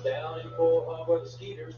Down in Coal Harbor, the Skeeters.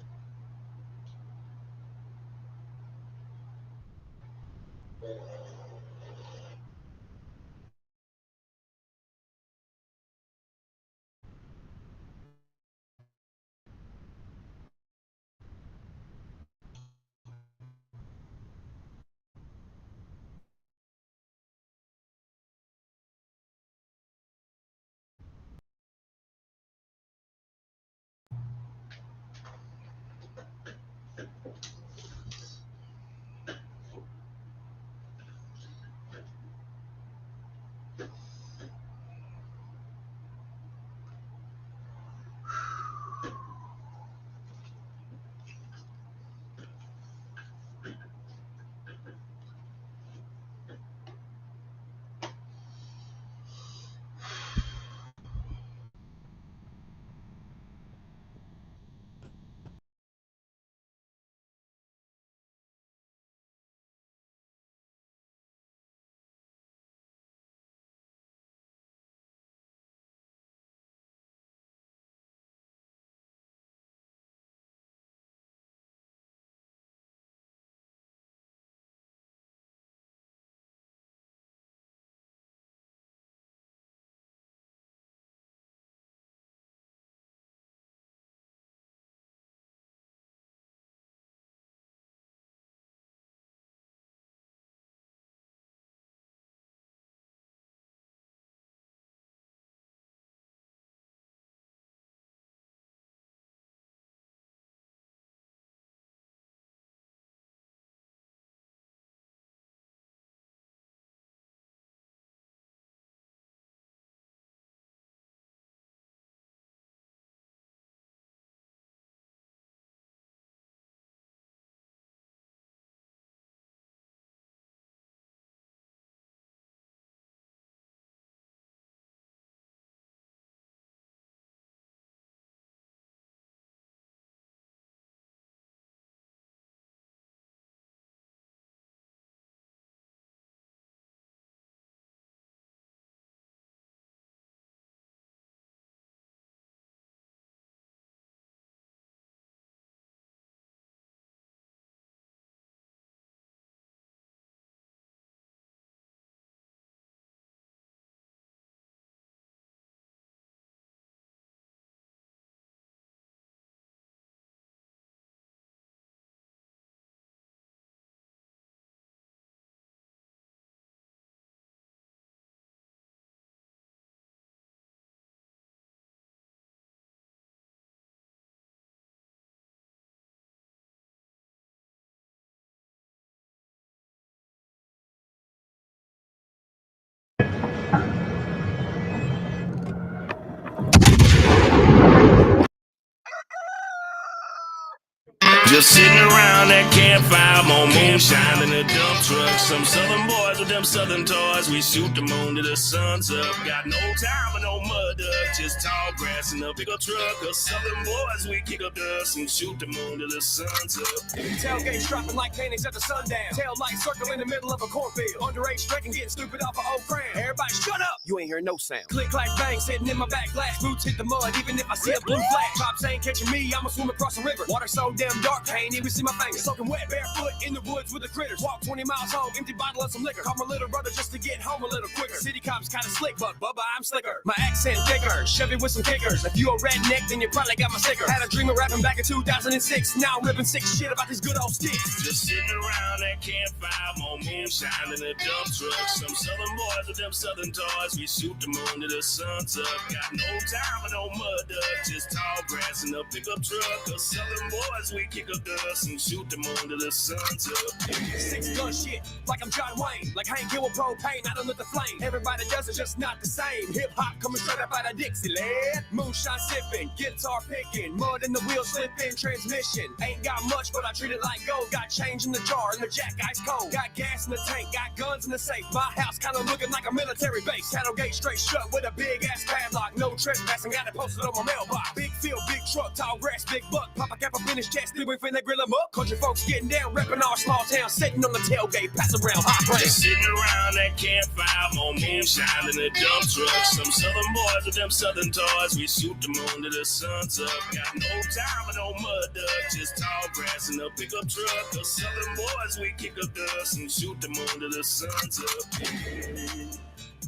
Just sitting around that campfire, more moonshine in a dump truck. Some southern boys with them southern toys. We shoot the moon till the sun's up. Got no time for no mud duck, just tall grass in a pickup truck. Cause southern boys, we kick up dust and shoot the moon till the sun's up. Tailgates dropping like paintings at the sundown. Tail light circle in the middle of a cornfield. Underage drinking, getting stupid off an old cram. Everybody shut up! You ain't hear no sound. Click, clack, bang, sitting in my back glass. Boots hit the mud, even if I see a blue flag. Cops ain't catching me, I'ma swim across the river. Water so damn dark, can't even see my fingers. Soaking wet, barefoot in the woods with the critters. Walk 20 miles home, empty bottle of some liquor. Call my little brother just to get home a little quicker. City cops kinda slick, but Bubba, I'm slicker. My accent thicker, Chevy with some kickers. If you a redneck, then you probably got my sticker. Had a dream of rapping back in 2006. Now I'm ripping sick shit about these good old sticks. Just sitting around that campfire, more moonshine in a dump truck. Some southern boys with them southern toys. We shoot the moon till the sun's up. Got no time for no mud duck, just tall grass in a pickup truck. Cause southern boys, we kick up dust and shoot them under the sun's up. Six gun shit, like I'm John Wayne. Like Hank Hill with propane, I don't look the flame. Everybody does it, just not the same. Hip hop coming straight up out of Dixieland. Moonshine sipping, guitar picking, mud in the wheel slipping, transmission. Ain't got much, but I treat it like gold. Got change in the jar and the jack ice cold. Got gas in the tank, got guns in the safe. My house kinda looking like a military base. Cattle gate straight shut with a big ass padlock. No trespassing, got it posted on my mailbox. Big field, big truck, tall grass, big buck. Pop a cap up in his chest, still wait for they grill him up. Country folks getting down, repping our small town, sitting on the tailgate, pass around hot brand. Just sitting around that campfire, more moonshine in the dump truck. Some southern boys with them southern toys, we shoot them under the sun's up. Got no time for no mud duck, just tall grass in a pickup truck. The southern boys, we kick up dust and shoot them under the sun's up.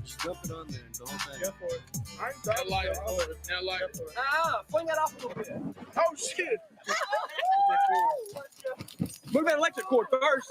Just dump it on there, the whole thing. Go for it. I ain't Now talking light it. about it. Now light it. Fling that off a little bit. Oh, shit. Move that electric cord first.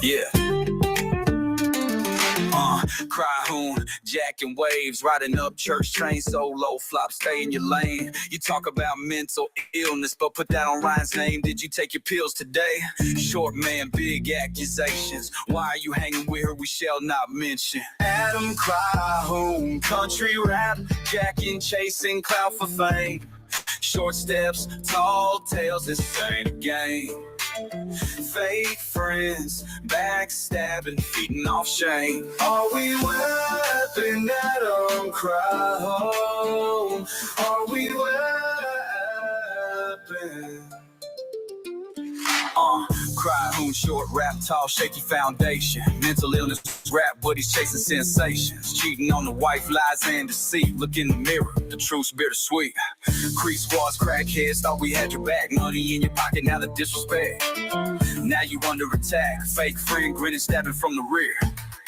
Yeah. Cry hoon, jacking waves, riding up church train solo, flop, stay in your lane. You talk about mental illness, but put that on Ryan's name. Did you take your pills today? Short man, big accusations. Why are you hanging with her? We shall not mention. Adam cry hoon, country rap, jacking, chasing clout for fame. Short steps, tall tales, this ain't a game. Fake friends, backstabbing, feeding off shame. Are we weapon that don't cry home? Are we weapon? Cry home, short rap, tall, shaky foundation. Mental illness, rap, but he's chasing sensations. Cheating on the wife, lies and deceit. Look in the mirror, the truth's bittersweet. Crease squads, crackheads, thought we had your back. Money in your pocket, now the disrespect. Now you under attack. Fake friend grinning, stabbing from the rear.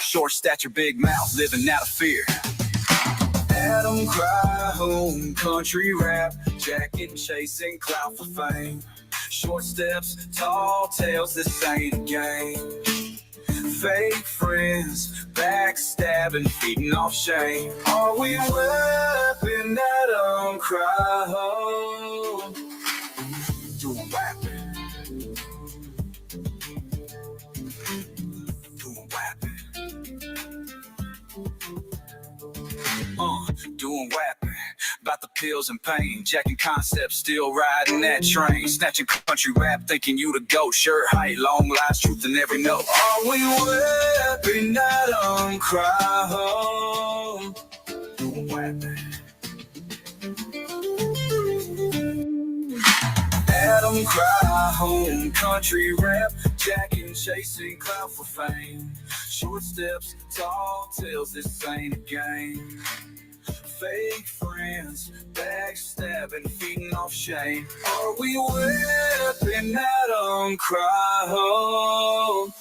Short stature, big mouth, living out of fear. Adam cry home, country rap, jacking, chasing clout for fame. Short steps, tall tales, this ain't a game. Fake friends, backstabbing, feeding off shame. Are we weapon that don't cry home? Doing rapping. Doing rapping. Doing rapping. About the pills and pain, jacking concepts, still riding that train. Snatching country rap, thinking you the GOAT. Shirt height, long lies, truth in every note. Are we weapon that don't cry home? Doing rapping. Adam cry home, country rap, jacking, chasing clout for fame. Short steps, tall tales, this ain't a game. Fake friends, backstabbing, feeding off shame. Are we weapon that don't cry home?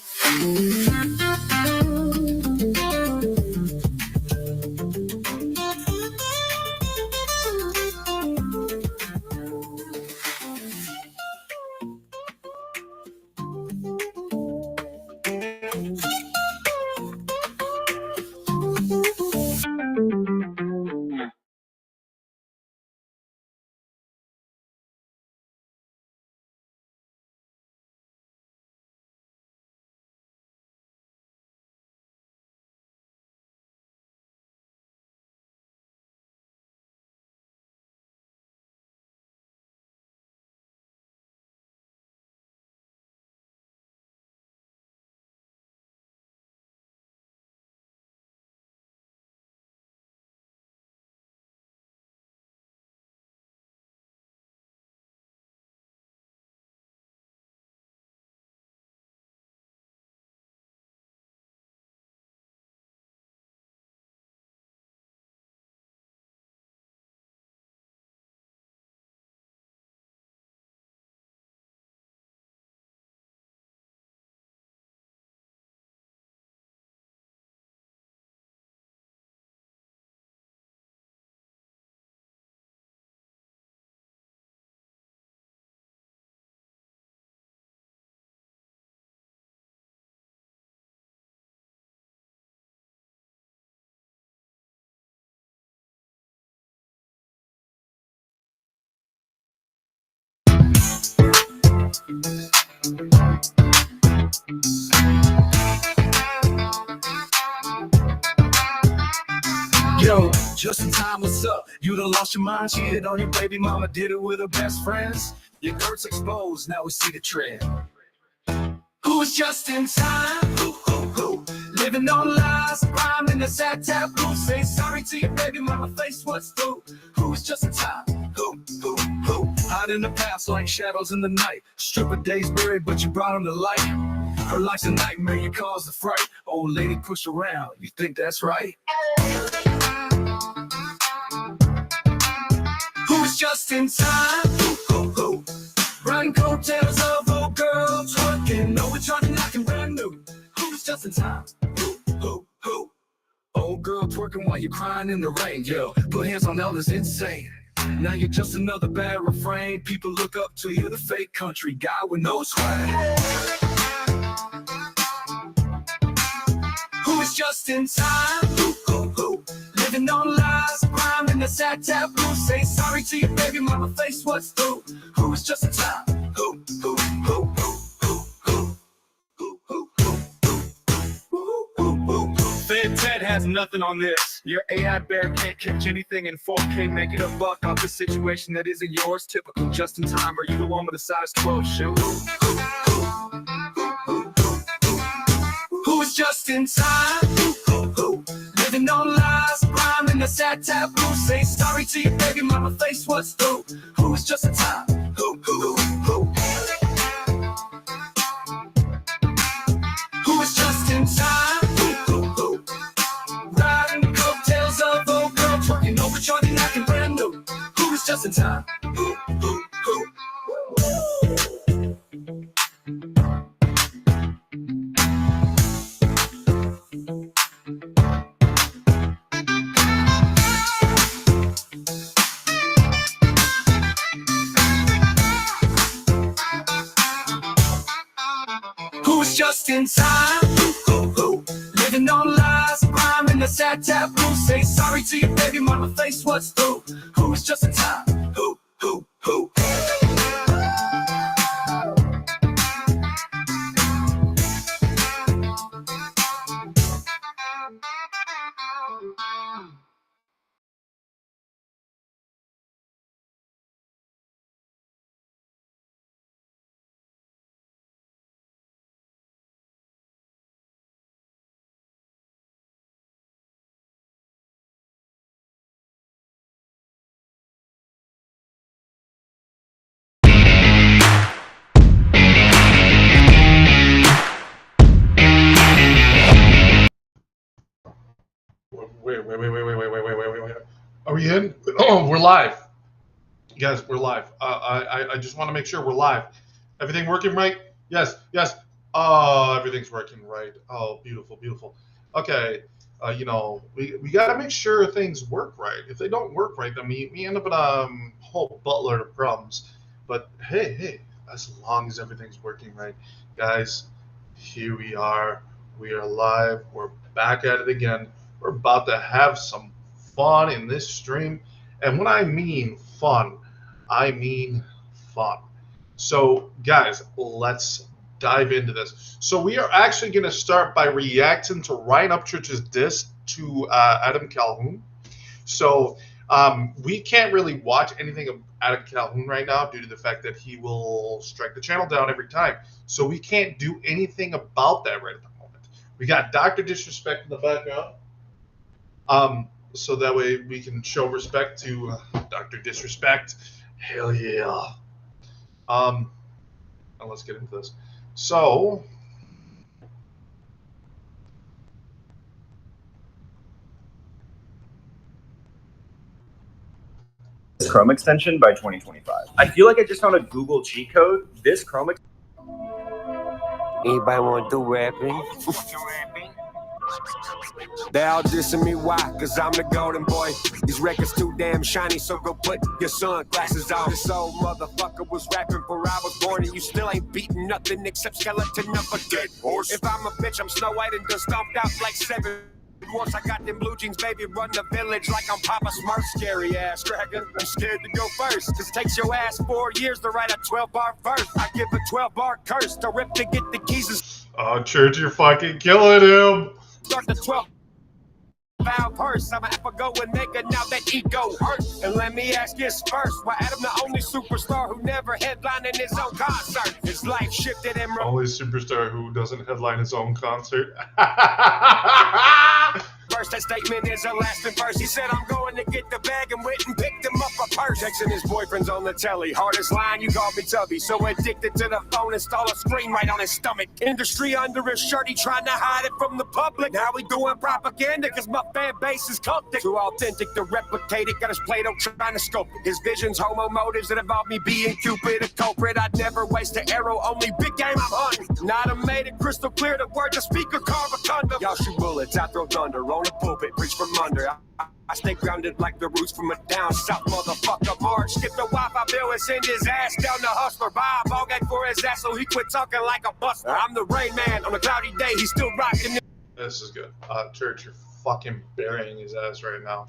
Yo, just in time, what's up? You done lost your mind, cheated on your baby mama, did it with her best friends. Your girt's exposed, now we see the trend. Who was just in time? Who? Living on lies, rhyming the sad taboo. Say sorry to your baby mama, face what's through. Who was just in time? Who? Hide in the past like shadows in the night. Stripper days buried, but you brought them to light. Her life's a nightmare, you caused the fright. Old lady push around, you think that's right? Who's just in time? Who? Riding coattails of old girl twerking. No, we're trying to knock him brand new. Who's just in time? Who? Old girl twerking while you're crying in the rain. Yo, put hands on elders, insane. Now you're just another bad refrain. People look up to you, the fake country guy with no swag. Who is just in time? Who? Living on lies, crime in the sad taboo. Say sorry to your baby mama, face what's through. Who is just in time? Who? Fed Ted has nothing on this. Your AI bear can't catch anything in 4K. Make it a buck off the situation that isn't yours. Typical just in time. Are you the one with a size 12 shoe? Who? just in time? Who? Living on lies, crime in the sad taboo. Say sorry to your baby mama, face what's through. Who was just in time? Who? Who was just in time? Who? Riding the coattails of old girl, twerking over shorty, knocking brand new. Who was just in time? Who? Who was just in time? Who? Living on lies, crime in the sad taboo. Say sorry to your baby mama, face what's through. Who was just in time? Who? Wait. Are we in? Oh, we're live. Guys, we're live. I just want to make sure we're live. Everything working right? Yes. Oh, everything's working right. Oh, beautiful. Okay. We got to make sure things work right. If they don't work right, then we end up in a whole buttload of problems. But hey, as long as everything's working right, guys, here we are. We are live. We're back at it again. We're about to have some fun in this stream. And when I mean fun, I mean fun. So, guys, let's dive into this. So we are actually going to start by reacting to Ryan Upchurch's diss to Adam Calhoun. So we can't really watch anything of Adam Calhoun right now due to the fact that he will strike the channel down every time. So we can't do anything about that right at the moment. We got Dr. Disrespect in the background. So that way we can show respect to Dr. Disrespect. Hell yeah. Now let's get into this. So this Chrome extension by 2025. I feel like I just found a Google cheat code. This Chrome Anybody want to do rapping? They all dissing me, why? Cause I'm the golden boy. These records too damn shiny, so go put your sunglasses on. This old motherfucker was rapping before I was born, and you still ain't beating nothing except skeleton of a dead horse. If I'm a bitch, I'm Snow White and done stomped out like 7. Once I got them blue jeans, baby, run the village like I'm Papa Smurf. Scary ass cracker, I'm scared to go first. Cause it takes your ass 4 years to write a 12-bar verse. I give a 12-bar curse to rip to get the keys and oh, Church, you're fucking killing him. start the 12 foul purse. I'm a go and make it now that ego hurts. And let me ask this first, why Adam the only superstar who never headlined in his own concert? His life shifted and only superstar who doesn't headline his own concert. First, that statement is a lasting verse. He said, I'm going to get the bag and went and picked him up a purse. Texting his boyfriend's on the telly. Hardest line, you called me Tubby. So addicted to the phone, install a screen right on his stomach. Industry under his shirt, he trying to hide it from the public. Now we doing propaganda because my fan base is cultic. Too authentic to replicate it. Got his Play-Doh trying to scope it. His visions, homo motives that involve me being Cupid, a culprit. I'd never waste an arrow, only big game I'm hunting. Not a made it crystal clear, the word to speak or carve a condom. Y'all shoot bullets, I throw thunder on a pulpit, preach from under. I stay grounded like the roots from a down south motherfucker march. Skip the Wi-Fi bill and send his ass down the hustler. Buy a ball game for his ass so he quit talking like a buster. I'm the Rain Man on a cloudy day, he's still rocking it. This is good. Church, you're fucking burying his ass right now.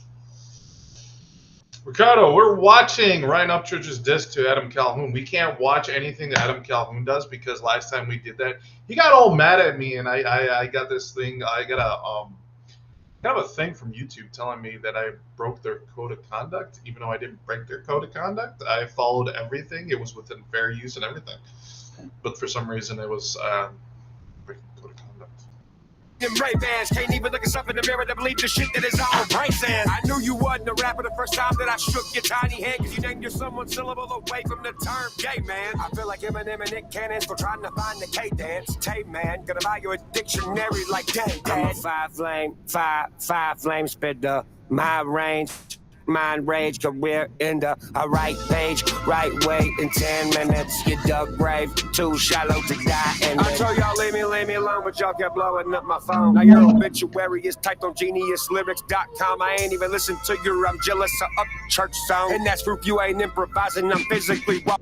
Ricardo, we're watching Ryan Upchurch's diss to Adam Calhoun. We can't watch anything that Adam Calhoun does because last time we did that, he got all mad at me, and I got this thing. I got a kind of a thing from YouTube telling me that I broke their code of conduct, even though I didn't break their code of conduct. I followed everything. It was within fair use and everything. But for some reason, it was breaking code of conduct. them Ray-Bans. Can't even look yourself in the mirror to believe the shit that is all brain says. I knew you wasn't a rapper the first time that I shook your tiny hand, cause you named yourself one syllable away from the term gay, man. I feel like Eminem and Nick Cannon still trying to find the K-dance. Tape, man, gonna buy you a dictionary like that. I'm a five flame spitter. My range, mind rage, career ender. A right page, right way in 10 minutes. You dug grave, too shallow to die. And I told y'all leave me alone, but y'all kept blowing up my phone. Now your obituary is typed on geniuslyrics.com. I ain't even listened to your I'm jealous of up church song. And that's proof you ain't improvising, I'm physically wrong.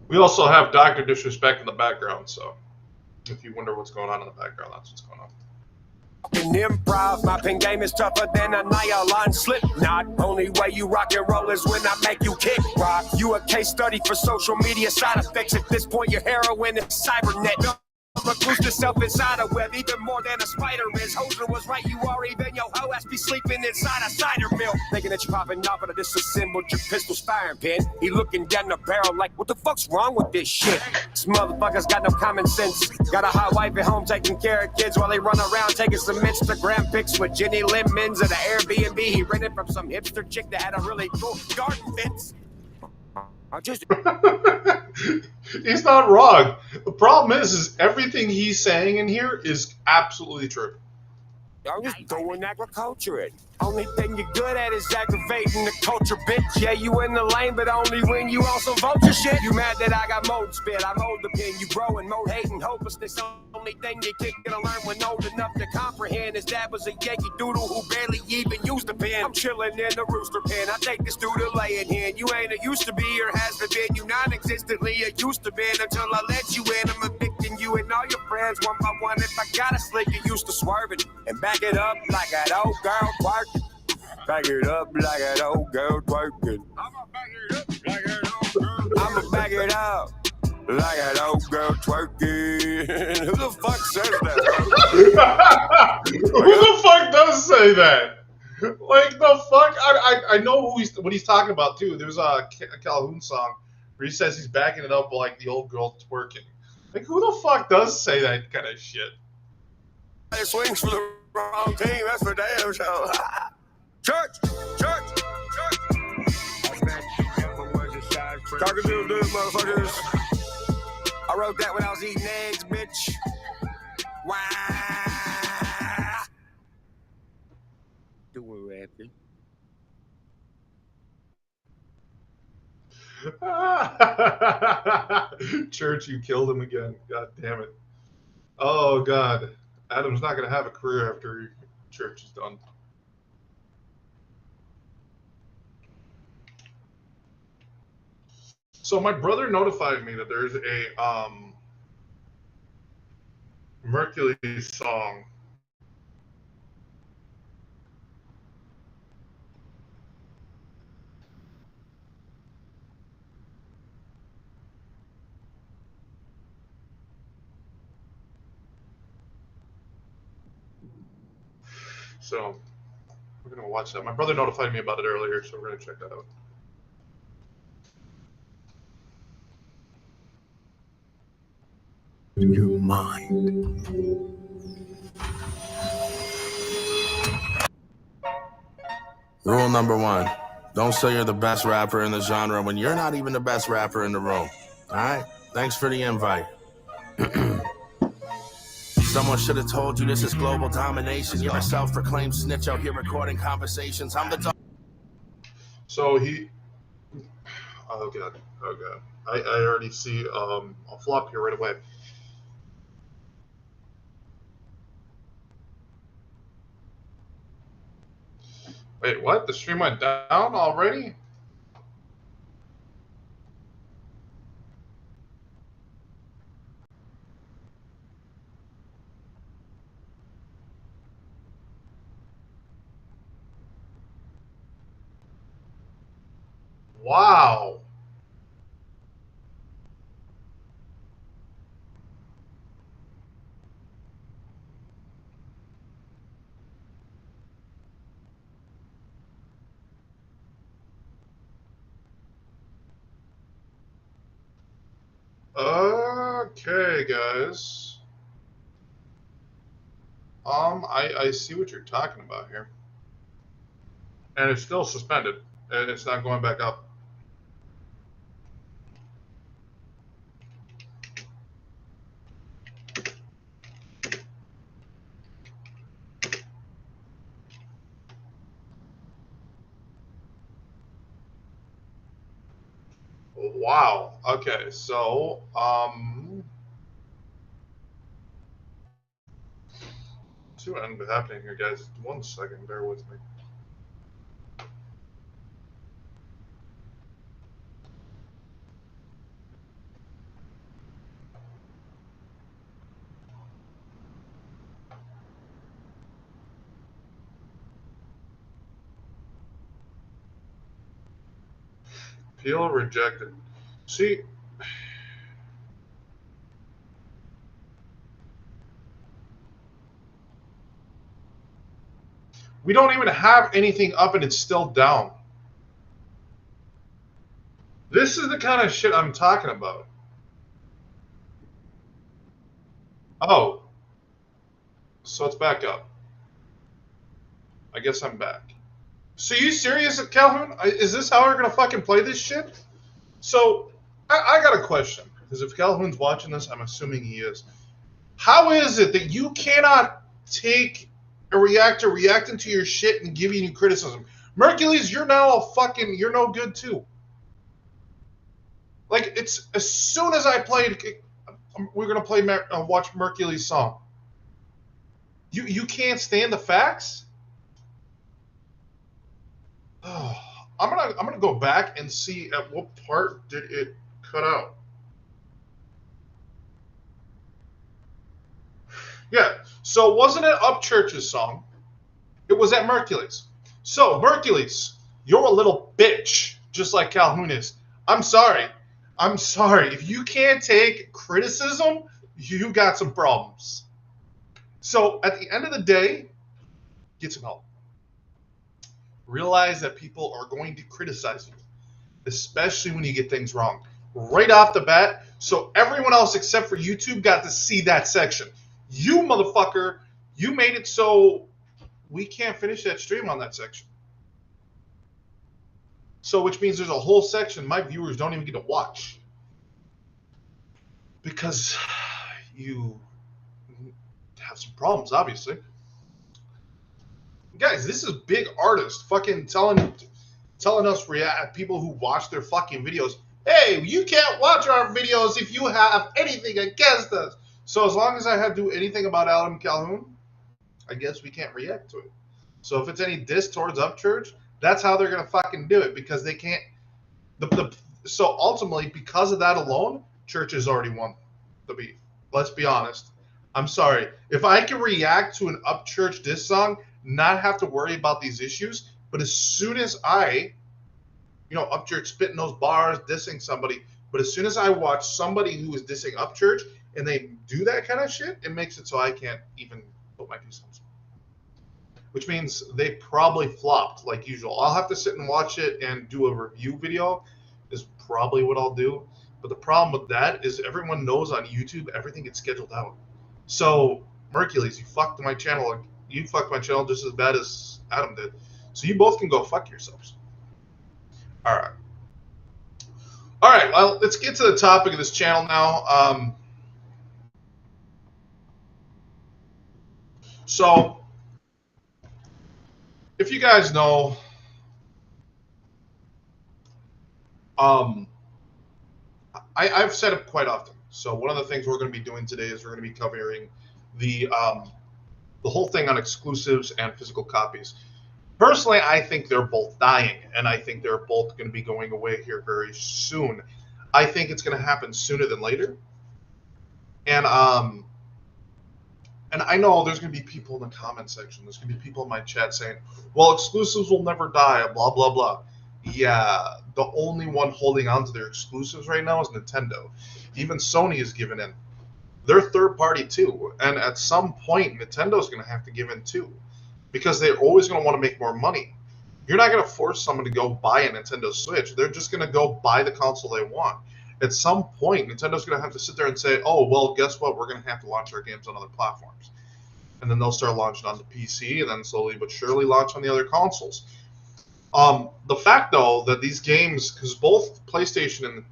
We also have Dr. Disrespect in the background, so if you wonder what's going on in the background, that's what's going on. In improv, my pen game is tougher than a nylon slip knot. Only way you rock and roll is when I make you kick rock. You a case study for social media side effects. At this point, your heroin is cybernet. Recluse yourself inside a web, even more than a spider is. Hoser was right, you are even your hoe ass be sleeping inside a cider mill. Thinking that you popping off, but I disassembled your pistol's firing pin. He looking down the barrel like, what the fuck's wrong with this shit? This motherfucker's got no common sense. Got a hot wife at home taking care of kids while they run around taking some Instagram pics with Jenny Lemons at an Airbnb he rented from some hipster chick that had a really cool garden fence. He's not wrong. The problem is everything he's saying in here is absolutely true. I'm just throwing agriculture in. Only thing you're good at is aggravating the culture, bitch. Yeah, you in the lane, but only when you also vulture shit. You mad that I got mold spit, I mold the pen. You grow and mold hate and hopelessness. Only thing you kick gonna learn when old enough to comprehend is that was a Yankee doodle who barely even used the pen. I'm chilling in the rooster pen. I take this dude to lay it in. You ain't a used to be or has been. You non-existently a used to been until I let you in. I'm evicting you and all your friends one by one. If I gotta slick, you used to swerving and back it up like that old girl twerking. Back it up like that old girl twerking. I'ma back it up like that old girl. I'ma back it up like that old girl twerking. Who the fuck says that? Who the fuck does say that? Like the fuck? I know what he's talking about too. There's a Calhoun song where he says he's backing it up like the old girl twerking. Like who the fuck does say that kind of shit? It swings for the wrong team. That's for damn sure. Church. Cock-a-doodle-doo, motherfuckers. I wrote that when I was eating eggs, bitch. Wow. Doing rapping. Church, you killed him again. God damn it. Oh God. Adam's not gonna have a career after Church is done. So my brother notified me that there's a Mercury song. So we're gonna watch that. My brother notified me about it earlier, so we're gonna check that out. Your mind. Rule number one, don't say you're the best rapper in the genre when you're not even the best rapper in the room. All right? Thanks for the invite. Someone should have told you this is global domination. You're a self-proclaimed snitch out here recording conversations. I'm the dog. So he, oh God. I already see a flop here right away. Wait, what? The stream went down already? Wow. Okay, guys. I see what you're talking about here. And it's still suspended. It's not going back up. Wow. Okay, so let's see what ended up happening here, guys. 1 second, bear with me. Appeal rejected. See, we don't even have anything up and it's still down. This is the kind of shit I'm talking about. Oh, so it's back up. I guess I'm back. So you serious, Calhoun? Is this how we're gonna fucking play this shit? So I got a question, because if Calhoun's watching this, I'm assuming he is. How is it that you cannot take a reactor reacting to your shit and giving you criticism? Mercules, you're now you're no good too. Like, it's as soon as I played, we're gonna play watch Mercules' song. You can't stand the facts. Oh, I'm gonna go back and see at what part did it cut out. Yeah, so wasn't it Upchurch's song? It was at Mercules. So Mercules, you're a little bitch, just like Calhoun is. I'm sorry. I'm sorry. If you can't take criticism, you got some problems. So at the end of the day, get some help. Realize that people are going to criticize you, especially when you get things wrong. Right off the bat, so everyone else except for YouTube got to see that section. You motherfucker, you made it so we can't finish that stream on that section. So which means there's a whole section my viewers don't even get to watch. Because you have some problems, obviously. Guys, this is big artists fucking telling us people who watch their fucking videos, hey, you can't watch our videos if you have anything against us. So as long as I have to do anything about Adam Calhoun, I guess we can't react to it. So if it's any diss towards Upchurch, that's how they're gonna fucking do it, because they can't. So ultimately, because of that alone, Church has already won the beef. Let's be honest. I'm sorry. If I can react to an Upchurch diss song, not have to worry about these issues, but as soon as I, Upchurch spitting those bars, dissing somebody, but as soon as I watch somebody who is dissing Upchurch and they do that kind of shit, it makes it so I can't even put my 2 cents. Which means they probably flopped like usual. I'll have to sit and watch it and do a review video is probably what I'll do. But the problem with that is everyone knows on YouTube everything gets scheduled out. So Mercules, you fucked my channel. You fucked my channel just as bad as Adam did. So you both can go fuck yourselves. All right. All right. Well, let's get to the topic of this channel now. So if you guys know, I've said it quite often. So one of the things we're going to be doing today is we're going to be covering the whole thing on exclusives and physical copies. Personally, I think they're both dying, and I think they're both going to be going away here very soon. I think it's going to happen sooner than later. And I know there's going to be people in the comment section. There's going to be people in my chat saying, well, exclusives will never die, blah, blah, blah. Yeah, the only one holding on to their exclusives right now is Nintendo. Even Sony has given in. They're third party too. And at some point, Nintendo's going to have to give in too. Because they're always going to want to make more money. You're not going to force someone to go buy a Nintendo Switch. They're just going to go buy the console they want. At some point, Nintendo's going to have to sit there and say, oh, well, guess what? We're going to have to launch our games on other platforms. and then they'll start launching on the PC, and then slowly but surely launch on the other consoles. The fact, though, that these games, because both PlayStation and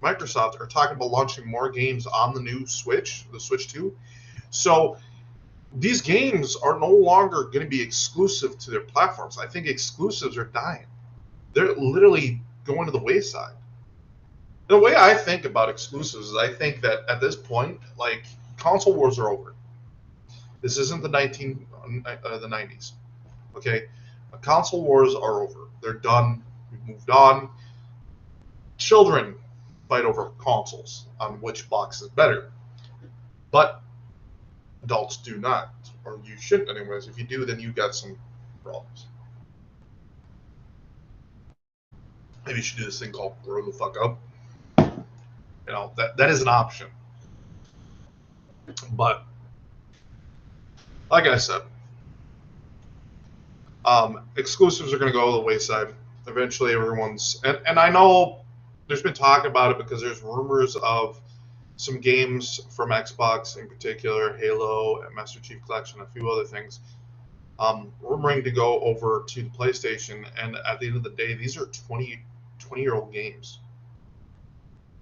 Microsoft are talking about launching more games on the new Switch, the Switch 2, so these games are no longer going to be exclusive to their platforms. I think exclusives are dying. They're literally going to the wayside. The way I think about exclusives is I think that at this point, like, console wars are over. This isn't the 90s. Okay, console wars are over. They're done. We've moved on. Children fight over consoles on which box is better, but adults do not, or you shouldn't anyways. If you do, then you got some problems. Maybe you should do this thing called grow the fuck up. You know, that is an option. But like I said, exclusives are going to go to the wayside. Eventually, everyone's and I know there's been talk about it because there's rumors of some games from Xbox, in particular Halo and Master Chief Collection, a few other things, rumoring to go over to the PlayStation. And at the end of the day, these are 20-year-old games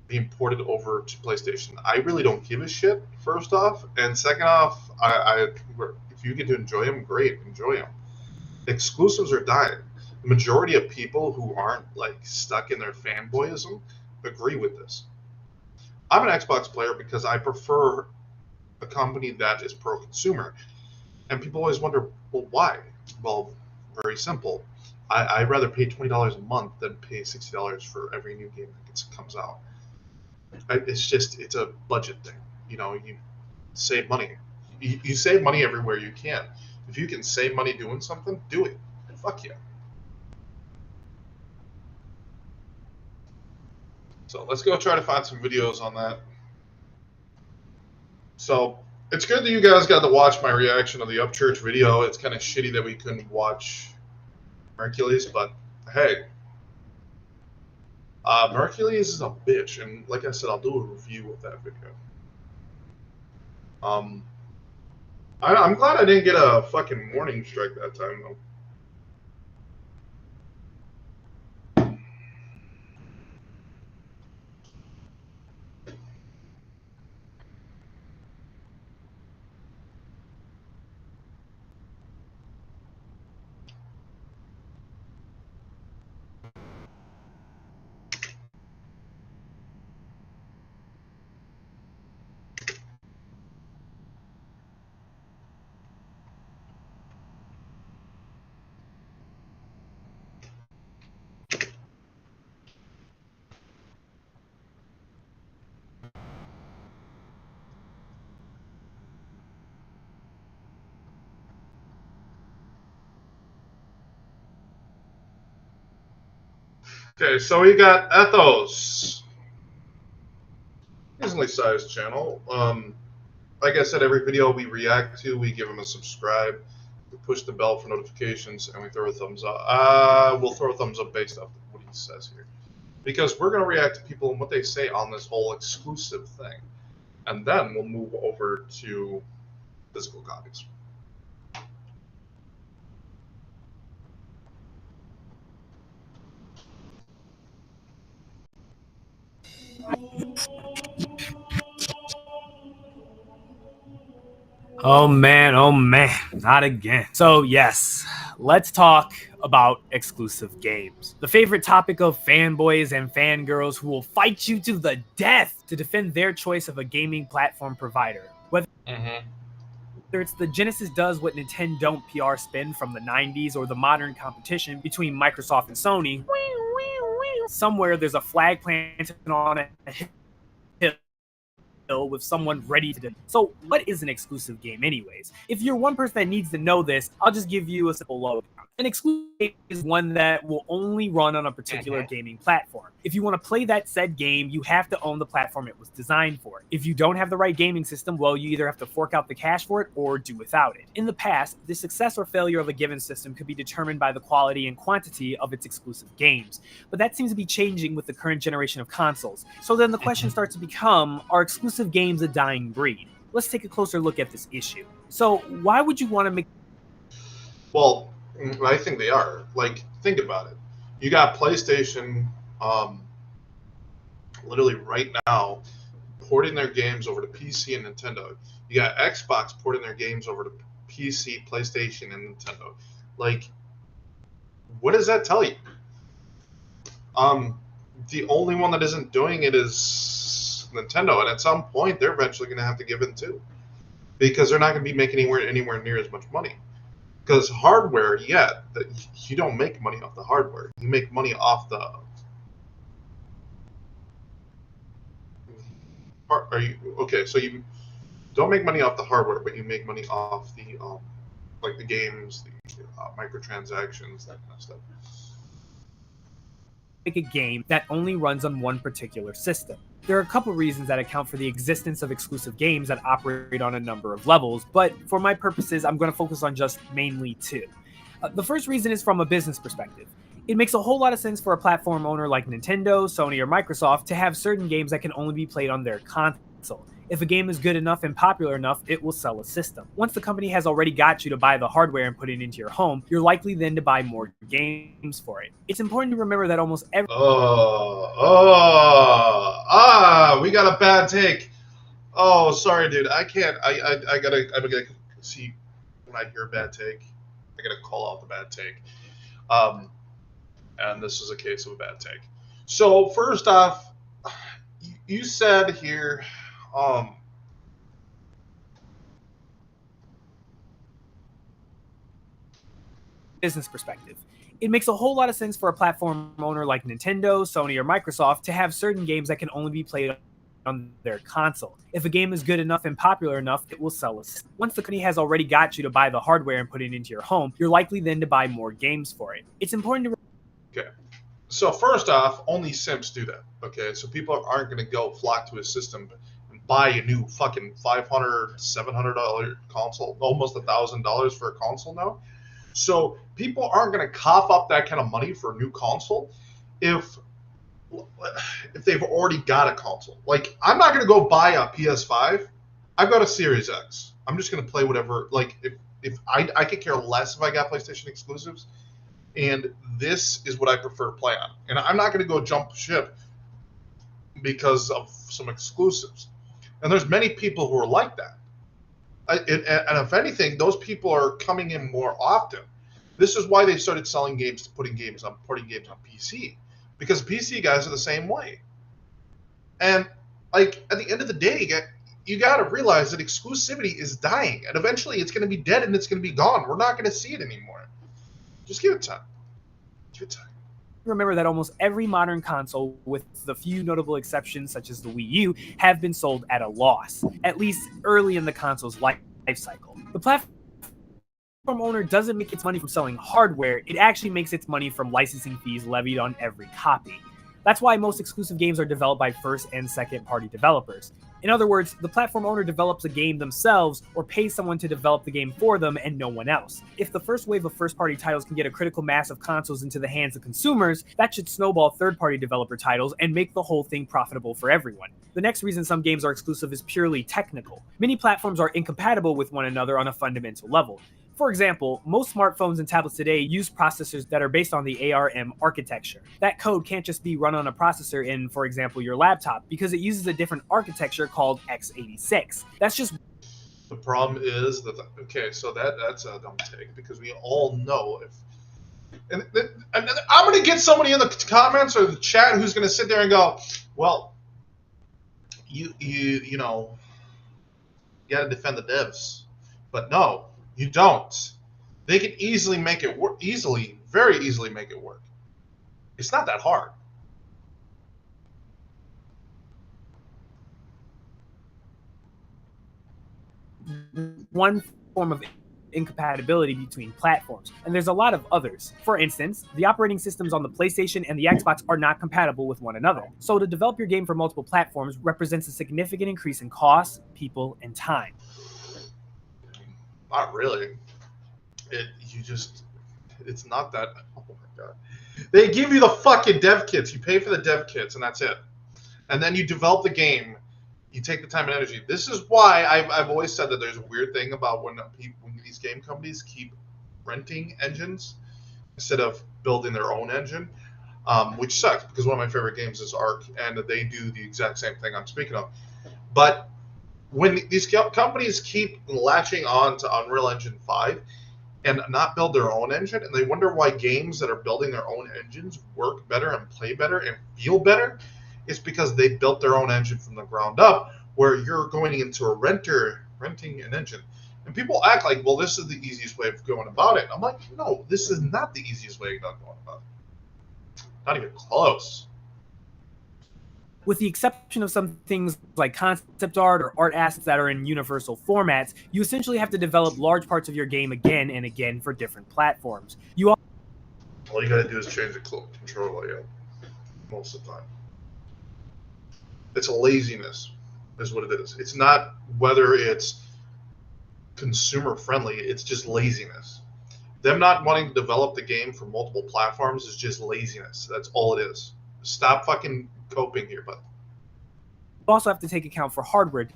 being ported over to PlayStation. I really don't give a shit, first off. And second off, if you get to enjoy them, great, enjoy them. Exclusives are dying. The majority of people who aren't like stuck in their fanboyism agree with this. I'm an Xbox player because I prefer a company that is pro-consumer. And people always wonder, well, why? Well, very simple. I'd rather pay $20 a month than pay $60 for every new game that comes out. It's a budget thing. You know, you save money. You save money everywhere you can. If you can save money doing something, do it. Fuck yeah. So let's go try to find some videos on that. So it's good that you guys got to watch my reaction of the Upchurch video. It's kind of shitty that we couldn't watch Hercules, but hey, Hercules is a bitch, and like I said, I'll do a review of that video. I'm glad I didn't get a fucking warning strike that time, though. Okay, so we got Ethos. Reasonably sized channel. Like I said, every video we react to, we give them a subscribe, we push the bell for notifications, and we throw a thumbs up. We'll throw a thumbs up based off what he says here. Because we're going to react to people and what they say on this whole exclusive thing. And then we'll move over to physical copies. Oh man, not again. So yes, let's talk about exclusive games. The favorite topic of fanboys and fangirls who will fight you to the death to defend their choice of a gaming platform provider. Whether it's the Genesis does what Nintendo don't PR spin from the 90s or the modern competition between Microsoft and Sony, somewhere there's a flag planted on a hill with someone ready to. So what is an exclusive game anyways? If you're one person that needs to know this, I'll just give you a simple lowdown. An exclusive game is one that will only run on a particular gaming platform. If you want to play that said game, you have to own the platform it was designed for. If you don't have the right gaming system, well, you either have to fork out the cash for it or do without it. In the past, the success or failure of a given system could be determined by the quality and quantity of its exclusive games. But that seems to be changing with the current generation of consoles. So then the question starts to become, are exclusive games a dying breed? Let's take a closer look at this issue. So why would you want to make? Well, I think they are. Like, think about it. You got PlayStation, literally right now, porting their games over to PC and Nintendo. You got Xbox porting their games over to PC, PlayStation, and Nintendo. Like, what does that tell you? The only one that isn't doing it is Nintendo, and at some point they're eventually going to have to give in too, because they're not going to be making anywhere near as much money. Because hardware, yeah, you don't make money off the hardware. You make money off the. Are you okay? So you don't make money off the hardware, but you make money off the like the games, the microtransactions, that kind of stuff. Make a game that only runs on one particular system. There are a couple reasons that account for the existence of exclusive games that operate on a number of levels, but for my purposes, I'm going to focus on just mainly two. The first reason is from a business perspective. It makes a whole lot of sense for a platform owner like Nintendo, Sony, or Microsoft to have certain games that can only be played on their console. If a game is good enough and popular enough, it will sell a system. Once the company has already got you to buy the hardware and put it into your home, you're likely then to buy more games for it. It's important to remember that almost every... We got a bad take. Oh, sorry, dude. I can't. I gotta see when I hear a bad take. I gotta call out the bad take. And this is a case of a bad take. So first off, you said here, business perspective. It makes a whole lot of sense for a platform owner like Nintendo, Sony, or Microsoft to have certain games that can only be played on their console. If a game is good enough and popular enough, it will sell a system. Once the company has already got you to buy the hardware and put it into your home, you're likely then to buy more games for it. It's important to... Okay. So first off, only simps do that. Okay. So people aren't going to go flock to a system and buy a new fucking $500, $700 console, almost $1,000 for a console now. So people aren't going to cough up that kind of money for a new console if they've already got a console. Like, I'm not going to go buy a PS5. I've got a Series X. I'm just going to play whatever. Like, if I could care less if I got PlayStation exclusives, and this is what I prefer to play on. And I'm not going to go jump ship because of some exclusives. And there's many people who are like that. And if anything, those people are coming in more often. This is why they started selling games, porting games on PC, because PC guys are the same way. And like at the end of the day, you got to realize that exclusivity is dying, and eventually it's going to be dead and it's going to be gone. We're not going to see it anymore. Just give it time. Give it time. Remember that almost every modern console, with the few notable exceptions such as the Wii U, have been sold at a loss, at least early in the console's life cycle. The platform owner doesn't make its money from selling hardware, it actually makes its money from licensing fees levied on every copy. That's why most exclusive games are developed by first and second party developers. In other words, the platform owner develops a game themselves or pays someone to develop the game for them and no one else. If the first wave of first-party titles can get a critical mass of consoles into the hands of consumers, that should snowball third-party developer titles and make the whole thing profitable for everyone. The next reason some games are exclusive is purely technical. Many platforms are incompatible with one another on a fundamental level. For example, most smartphones and tablets today use processors that are based on the ARM architecture. That code can't just be run on a processor in, for example, your laptop, because it uses a different architecture called x86. That's just... The problem is that, okay, so that's a dumb take, because we all know and I'm going to get somebody in the comments or the chat who's going to sit there and go, well, you know, you got to defend the devs. But no. You don't. They can easily make it work. Very easily make it work. It's not that hard. One form of incompatibility between platforms, and there's a lot of others. For instance, the operating systems on the PlayStation and the Xbox are not compatible with one another. So to develop your game for multiple platforms represents a significant increase in costs, people, and time. Not really. It's not that. Oh my god. They give you the fucking dev kits. You pay for the dev kits, and that's it. And then you develop the game, You take the time and energy. This is why I've always said that there's a weird thing about when these game companies keep renting engines instead of building their own engine, which sucks because one of my favorite games is Ark, and they do the exact same thing I'm speaking of. But when these companies keep latching on to Unreal Engine 5 and not build their own engine, and they wonder why games that are building their own engines work better and play better and feel better, it's because they built their own engine from the ground up, where you're going into a renting an engine. And people act like, well, this is the easiest way of going about it. I'm like, no, this is not the easiest way of going about it. Not even close. With the exception of some things like concept art or art assets that are in universal formats, you essentially have to develop large parts of your game again and again for different platforms. All you gotta do is change the control layout most of the time. It's a laziness, is what it is. It's not whether it's consumer friendly, it's just laziness. Them not wanting to develop the game for multiple platforms is just laziness. That's all it is. Stop fucking coping here, but You also have to take account for hardware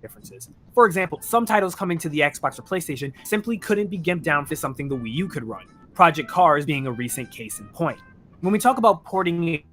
differences. For example, some titles coming to the Xbox or PlayStation simply couldn't be gimped down for something the Wii U could run, Project Cars being a recent case in point. When we talk about porting a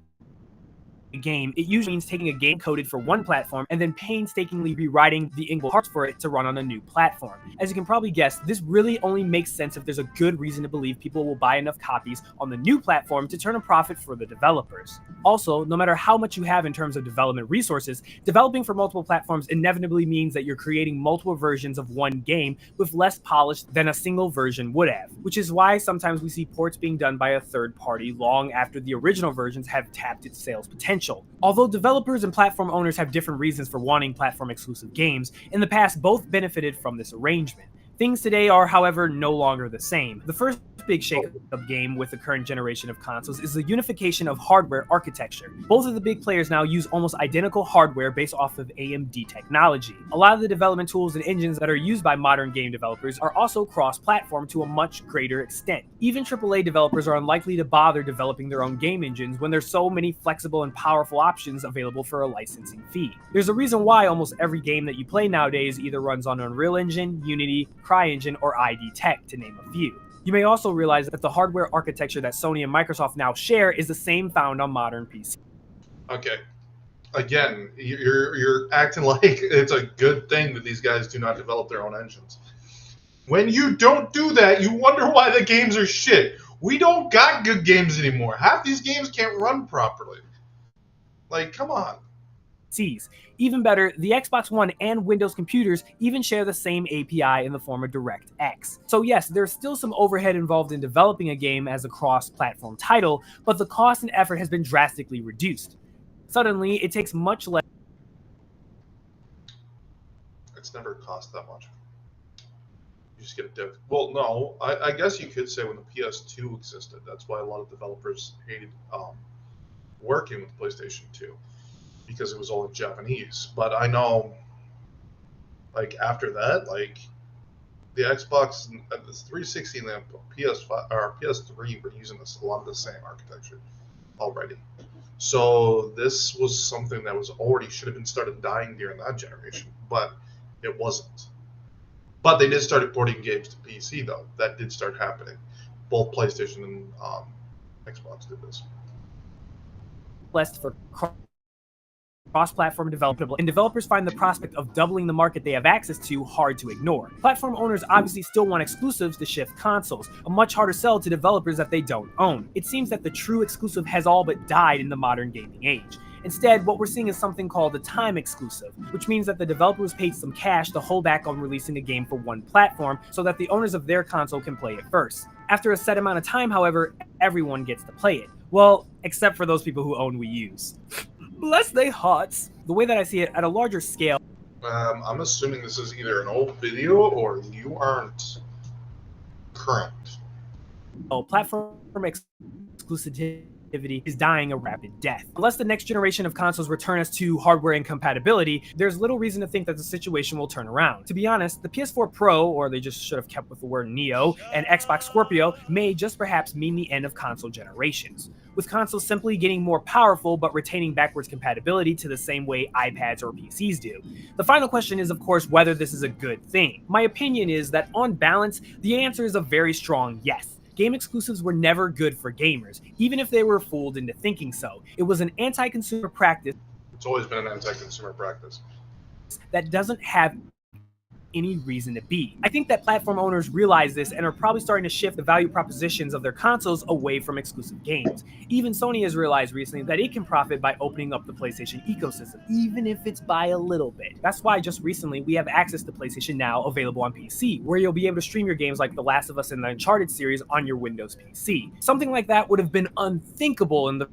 game, it usually means taking a game coded for one platform and then painstakingly rewriting the integral parts for it to run on a new platform. As you can probably guess, this really only makes sense if there's a good reason to believe people will buy enough copies on the new platform to turn a profit for the developers. Also, no matter how much you have in terms of development resources, developing for multiple platforms inevitably means that you're creating multiple versions of one game with less polish than a single version would have, which is why sometimes we see ports being done by a third party long after the original versions have tapped its sales potential. Although developers and platform owners have different reasons for wanting platform exclusive games, in the past both benefited from this arrangement. Things today are, however, no longer the same. The first big shake-up game with the current generation of consoles is the unification of hardware architecture. Both of the big players now use almost identical hardware based off of AMD technology. A lot of the development tools and engines that are used by modern game developers are also cross-platform to a much greater extent. Even AAA developers are unlikely to bother developing their own game engines when there's so many flexible and powerful options available for a licensing fee. There's a reason why almost every game that you play nowadays either runs on Unreal Engine, Unity, CryEngine, or ID Tech, to name a few. You may also realize that the hardware architecture that Sony and Microsoft now share is the same found on modern PC. okay. Again, you're acting like it's a good thing that these guys do not develop their own engines. When you don't do that, you wonder why the games are shit. We don't got good games anymore. Half these games can't run properly. Like, come on. Even better, the Xbox One and Windows computers even share the same API in the form of DirectX. So yes, there's still some overhead involved in developing a game as a cross-platform title, but the cost and effort has been drastically reduced. Suddenly, it takes much less. It's never cost that much. You just get a diff. Well, no, I guess you could say when the PS2 existed, that's why a lot of developers hated working with PlayStation 2. Because it was all in Japanese. But I know, like, after that, like, the Xbox, the 360 and the PS5 or PS3 were using a lot of the same architecture already. So this was something that was already should have been started dying during that generation, but it wasn't. But they did start porting games to PC, though. That did start happening. Both PlayStation and Xbox did this. Less for cross-platform development, and developers find the prospect of doubling the market they have access to hard to ignore. Platform owners obviously still want exclusives to shift consoles, a much harder sell to developers that they don't own. It seems that the true exclusive has all but died in the modern gaming age. Instead, what we're seeing is something called a time exclusive, which means that the developer was paid some cash to hold back on releasing a game for one platform so that the owners of their console can play it first. After a set amount of time, however, everyone gets to play it. Well, except for those people who own Wii U's. Bless their hearts. The way that I see it, at a larger scale, I'm assuming this is either an old video or you aren't current. platform exclusivity is dying a rapid death. Unless the next generation of consoles return us to hardware incompatibility, there's little reason to think that the situation will turn around. To be honest, the PS4 Pro, or they just should have kept with the word Neo, and Xbox Scorpio may just perhaps mean the end of console generations, with consoles simply getting more powerful but retaining backwards compatibility to the same way iPads or PCs do. The final question is, of course, whether this is a good thing. My opinion is that on balance, the answer is a very strong yes. Game exclusives were never good for gamers, even if they were fooled into thinking so. It was an anti-consumer practice It's always been an anti-consumer practice. that doesn't have any reason to be. I think that platform owners realize this and are probably starting to shift the value propositions of their consoles away from exclusive games. Even Sony has realized recently that it can profit by opening up the PlayStation ecosystem, even if it's by a little bit. That's why just recently we have access to PlayStation Now available on PC, where you'll be able to stream your games like The Last of Us and the Uncharted series on your Windows PC. Something like that would have been unthinkable in the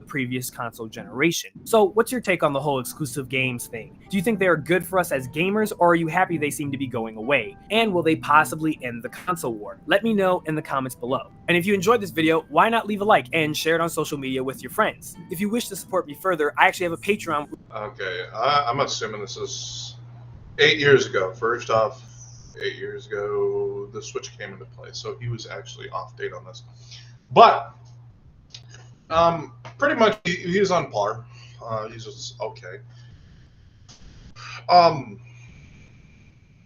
previous console generation. So what's your take on the whole exclusive games thing? Do you think they are good for us as gamers, or are you happy they seem to be going away? And will they possibly end the console war? Let me know in the comments below. And if you enjoyed this video, why not leave a like and share it on social media with your friends? If you wish to support me further, I actually have a Patreon. Okay, I'm assuming this is 8 years ago. First off, 8 years ago, the Switch came into play, so he was actually off date on this. But pretty much he was on par. He's just okay.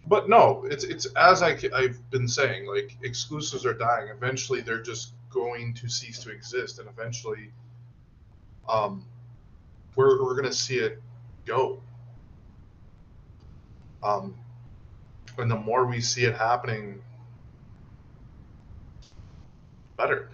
But no, it's as I've been saying, like, exclusives are dying. Eventually, they're just going to cease to exist, and eventually, we're gonna see it go. And the more we see it happening, better.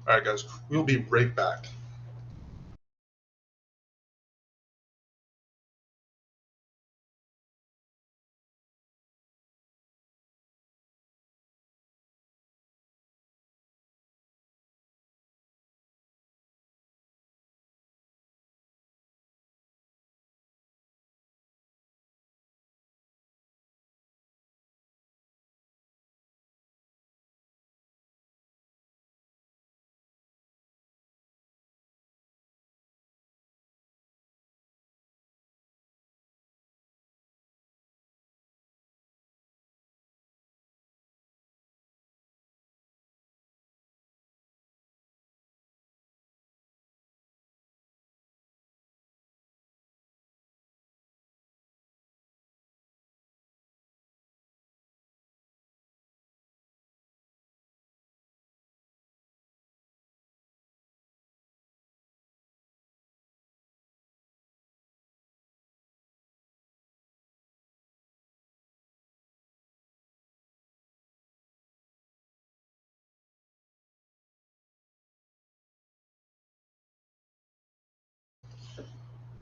All right, guys, we'll be right back.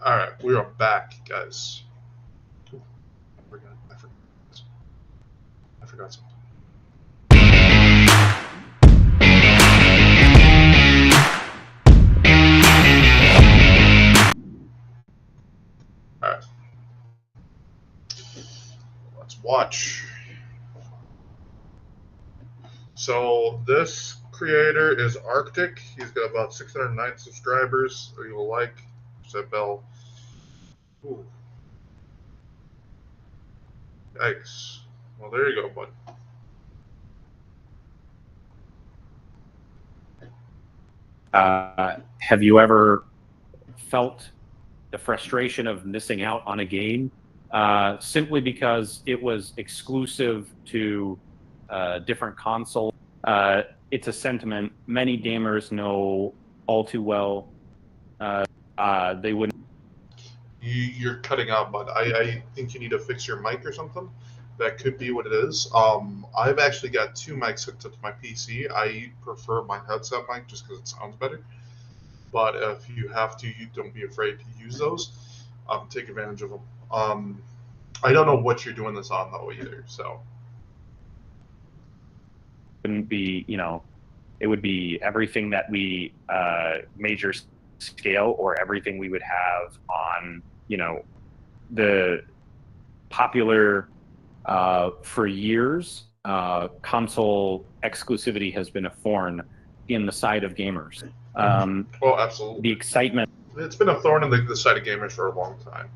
All right, we are back, guys. Ooh, I forgot something. All right, let's watch. So this creator is Arctic. He's got about 609 subscribers. So you'll like that bell. Ooh. Yikes. Well, there you go, bud. Have you ever felt the frustration of missing out on a game simply because it was exclusive to different consoles? It's a sentiment many gamers know all too well. They wouldn't. You're cutting out, bud. I think you need to fix your mic or something. That could be what it is. I've actually got two mics hooked up to my PC. I prefer my headset mic just because it sounds better. But if you have to, you don't be afraid to use those. Take advantage of them. I don't know what you're doing this on though either. So Wouldn't be, it would be everything that we major scale or everything we would have on, the popular for years. Console exclusivity has been a thorn in the side of gamers. Well, absolutely. The excitement. It's been a thorn in the side of gamers for a long time.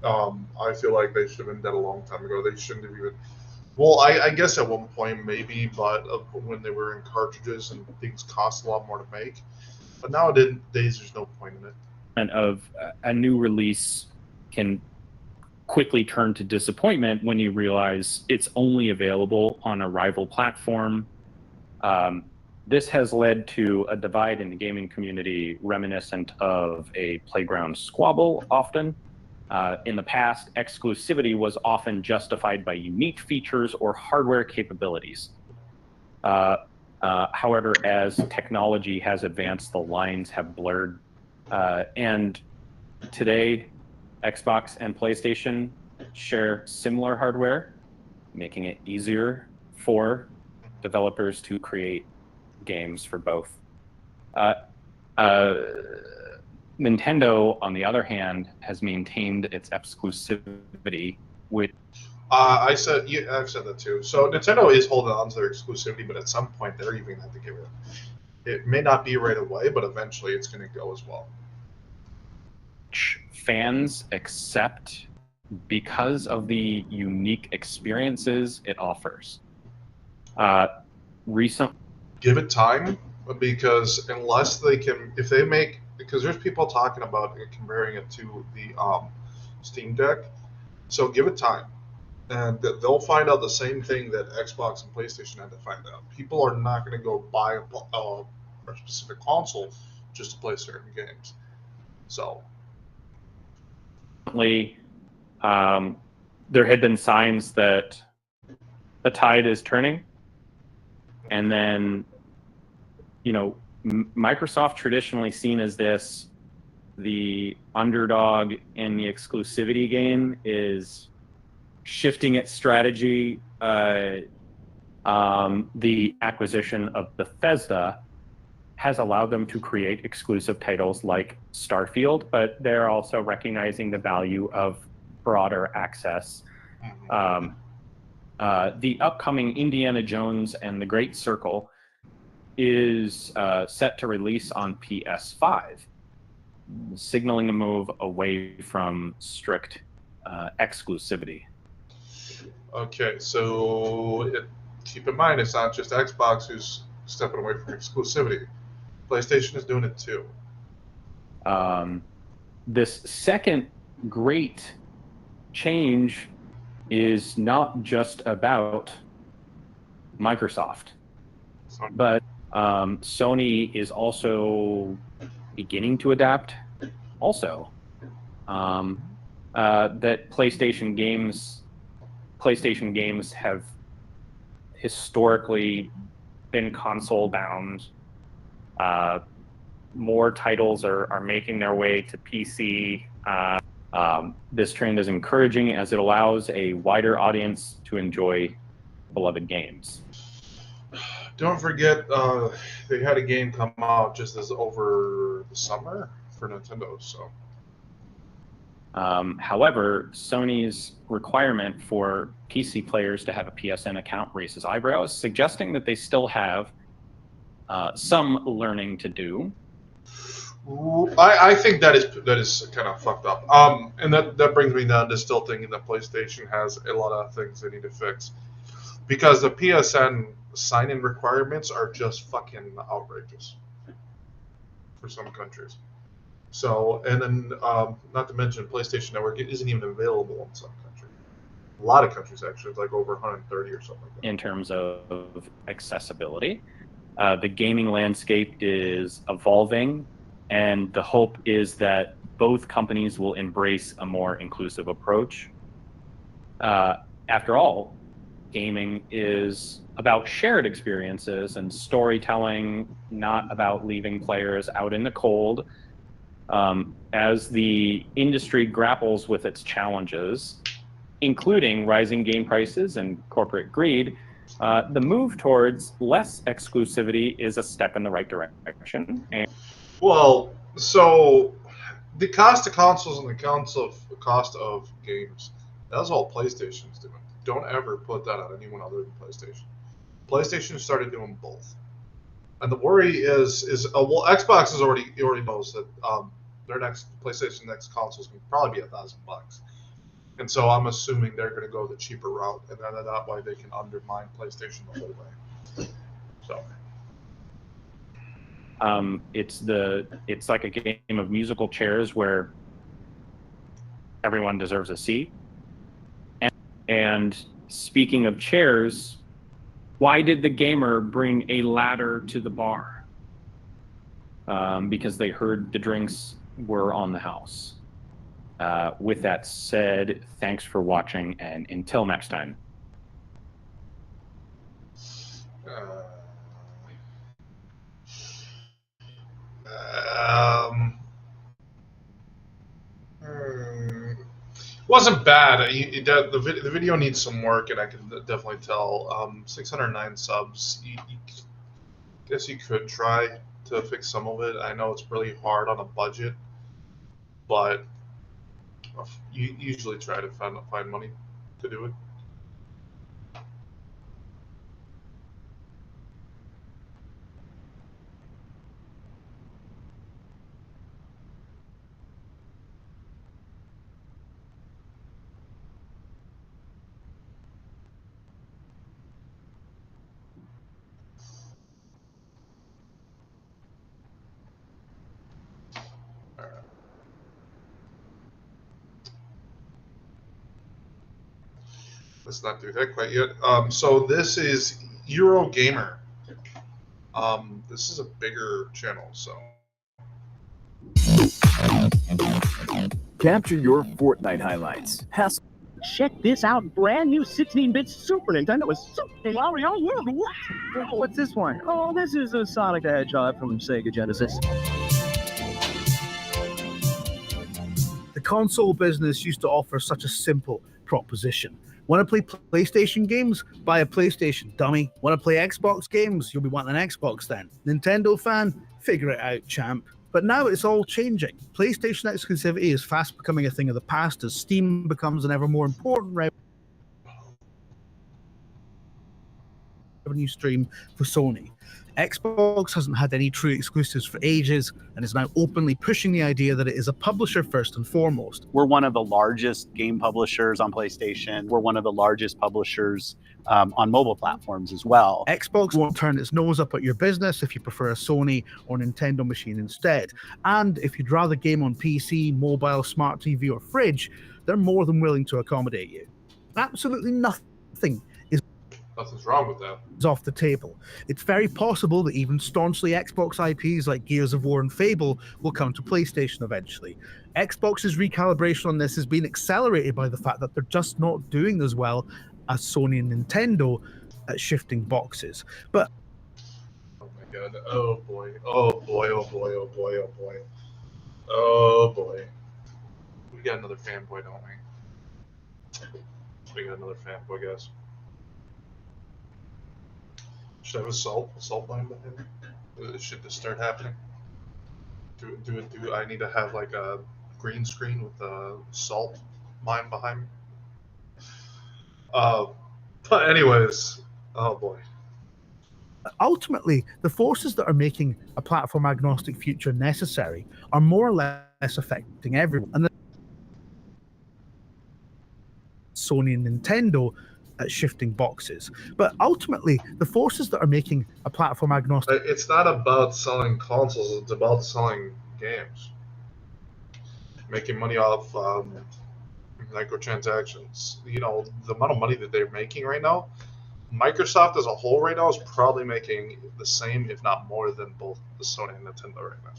I feel like they should have been dead a long time ago. They shouldn't have even. Well, I guess at one point maybe, but when they were in cartridges and things cost a lot more to make. But nowadays, there's no point in it. And of a new release can quickly turn to disappointment when you realize it's only available on a rival platform. This has led to a divide in the gaming community reminiscent of a playground squabble often. In the past, exclusivity was often justified by unique features or hardware capabilities. However, as technology has advanced, the lines have blurred. And today, Xbox and PlayStation share similar hardware, making it easier for developers to create games for both. Nintendo, on the other hand, has maintained its exclusivity with. I've said that too. So Nintendo is holding on to their exclusivity, but at some point they're even going to have to give it. It may not be right away, but eventually it's going to go as well. Fans accept because of the unique experiences it offers. Give it time, because unless they can, if they make, because there's people talking about comparing it to the Steam Deck, so give it time, and they'll find out the same thing that Xbox and PlayStation had to find out. People are not going to go buy a specific console just to play certain games. So. There had been signs that the tide is turning, and then, Microsoft traditionally seen as the underdog in the exclusivity game is shifting its strategy. The acquisition of Bethesda has allowed them to create exclusive titles like Starfield, but they're also recognizing the value of broader access. The upcoming Indiana Jones and the Great Circle is set to release on PS5, signaling a move away from strict exclusivity. Okay, so keep in mind, it's not just Xbox who's stepping away from exclusivity. PlayStation is doing it too. This second great change is not just about Microsoft, but Sony is also beginning to adapt. Also, that PlayStation games have historically been console bound. More titles are making their way to PC. This trend is encouraging as it allows a wider audience to enjoy beloved games. Don't forget, they had a game come out just as over the summer for Nintendo. So, however, Sony's requirement for PC players to have a PSN account raises eyebrows, suggesting that they still have some learning to do. I think that is kind of fucked up. And that brings me down to still thinking that PlayStation has a lot of things they need to fix, because the PSN sign-in requirements are just fucking outrageous for some countries. So, and then not to mention PlayStation Network, it isn't even available in some countries. A lot of countries actually, it's like over 130 or something like that. In terms of accessibility, the gaming landscape is evolving, and the hope is that both companies will embrace a more inclusive approach. After all, gaming is about shared experiences and storytelling, not about leaving players out in the cold. As the industry grapples with its challenges, including rising game prices and corporate greed, the move towards less exclusivity is a step in the right direction. And well, So the cost of consoles and the cost of games, that's all PlayStation's doing. Don't ever put that on anyone other than PlayStation. PlayStation started doing both, and the worry is well, Xbox has already knows that their next PlayStation next console is going to probably be $1,000, and so I'm assuming they're going to go the cheaper route, and then that way they can undermine PlayStation the whole way. So. It's like a game of musical chairs where everyone deserves a seat. And speaking of chairs, why did the gamer bring a ladder to the bar? Because they heard the drinks were on the house. With that said, thanks for watching, and until next time. Wasn't bad. The video needs some work, and I can definitely tell. 609 subs. Guess you could try to fix some of it. I know it's really hard on a budget, but you usually try to find money to do it. Let's not do that quite yet. So this is Eurogamer. This is a bigger channel, so. Capture your Fortnite highlights. Check this out, brand new 16-bit Super Nintendo with Super Mario World. What? What's this one? Oh, this is a Sonic the Hedgehog from Sega Genesis. The console business used to offer such a simple proposition. Want to play PlayStation games? Buy a PlayStation, dummy. Want to play Xbox games? You'll be wanting an Xbox then. Nintendo fan? Figure it out, champ. But now it's all changing. PlayStation exclusivity is fast becoming a thing of the past as Steam becomes an ever more important revenue stream for Sony. Xbox hasn't had any true exclusives for ages and is now openly pushing the idea that it is a publisher first and foremost. We're one of the largest game publishers on PlayStation. We're one of the largest publishers on mobile platforms as well. Xbox won't turn its nose up at your business if you prefer a Sony or Nintendo machine instead. And if you'd rather game on PC, mobile, smart TV, or fridge, they're more than willing to accommodate you. Absolutely nothing Nothing's wrong with that. is off the table. It's very possible that even staunchly Xbox IPs like Gears of War and Fable will come to PlayStation eventually. Xbox's recalibration on this has been accelerated by the fact that they're just not doing as well as Sony and Nintendo at shifting boxes. But oh my god! Oh boy! Oh boy! Oh boy! Oh boy! Oh boy! Oh boy! We got another fanboy, don't we? We got another fanboy, guys. Should I have a salt line behind me? Should this start happening? Do I need to have like a green screen with a salt mine behind me? But anyways, oh boy. ultimately, the forces that are making a platform agnostic future necessary are more or less affecting everyone. And Sony and Nintendo at shifting boxes. But ultimately, the forces that are making a platform agnostic... It's not about selling consoles, it's about selling games. Making money off microtransactions. You know, the amount of money that they're making right now, Microsoft as a whole right now is probably making the same, if not more, than both the Sony and Nintendo right now.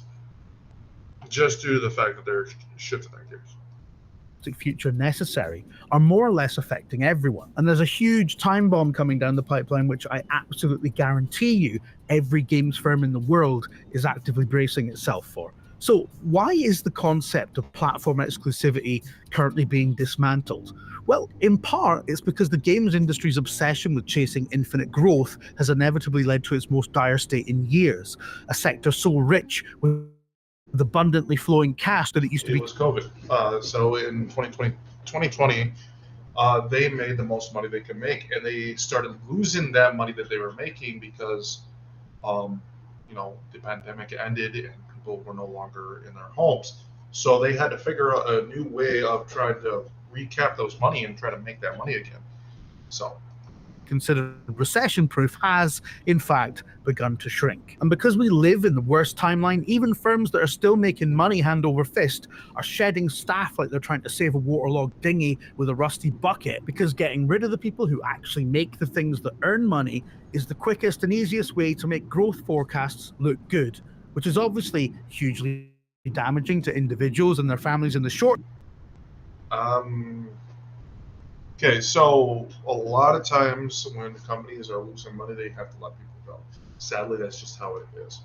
Just due to the fact that they're shifting their gears. Future necessary are more or less affecting everyone. And there's a huge time bomb coming down the pipeline, which I absolutely guarantee you every games firm in the world is actively bracing itself for. So why is the concept of platform exclusivity currently being dismantled? Well, in part, it's because the games industry's obsession with chasing infinite growth has inevitably led to its most dire state in years, a sector so rich with with abundantly flowing cash that it used to be. It was COVID. So in 2020, they made the most money they could make, and they started losing that money that they were making because, the pandemic ended and people were no longer in their homes. So they had to figure out a new way of trying to recap those money and try to make that money again. So Considered recession proof has, in fact, begun to shrink. And because we live in the worst timeline, even firms that are still making money hand over fist are shedding staff like they're trying to save a waterlogged dinghy with a rusty bucket, because getting rid of the people who actually make the things that earn money is the quickest and easiest way to make growth forecasts look good, which is obviously hugely damaging to individuals and their families in the short. Okay, so a lot of times when companies are losing money, they have to let people go. Sadly, that's just how it is.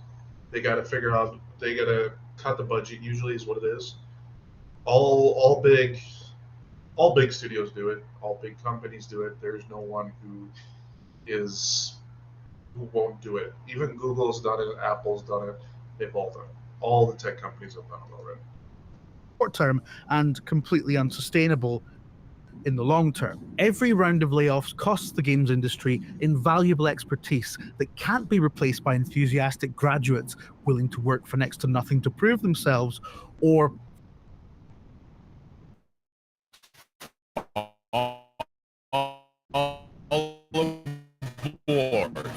They got to figure out, they got to cut the budget, usually is what it is. All big studios do it. All big companies do it. There's no one who won't do it. Even Google's done it, Apple's done it, they've all done it. All the tech companies have done it already. Short term and completely unsustainable in the long term. Every round of layoffs costs the games industry invaluable expertise that can't be replaced by enthusiastic graduates willing to work for next to nothing to prove themselves, or aboard.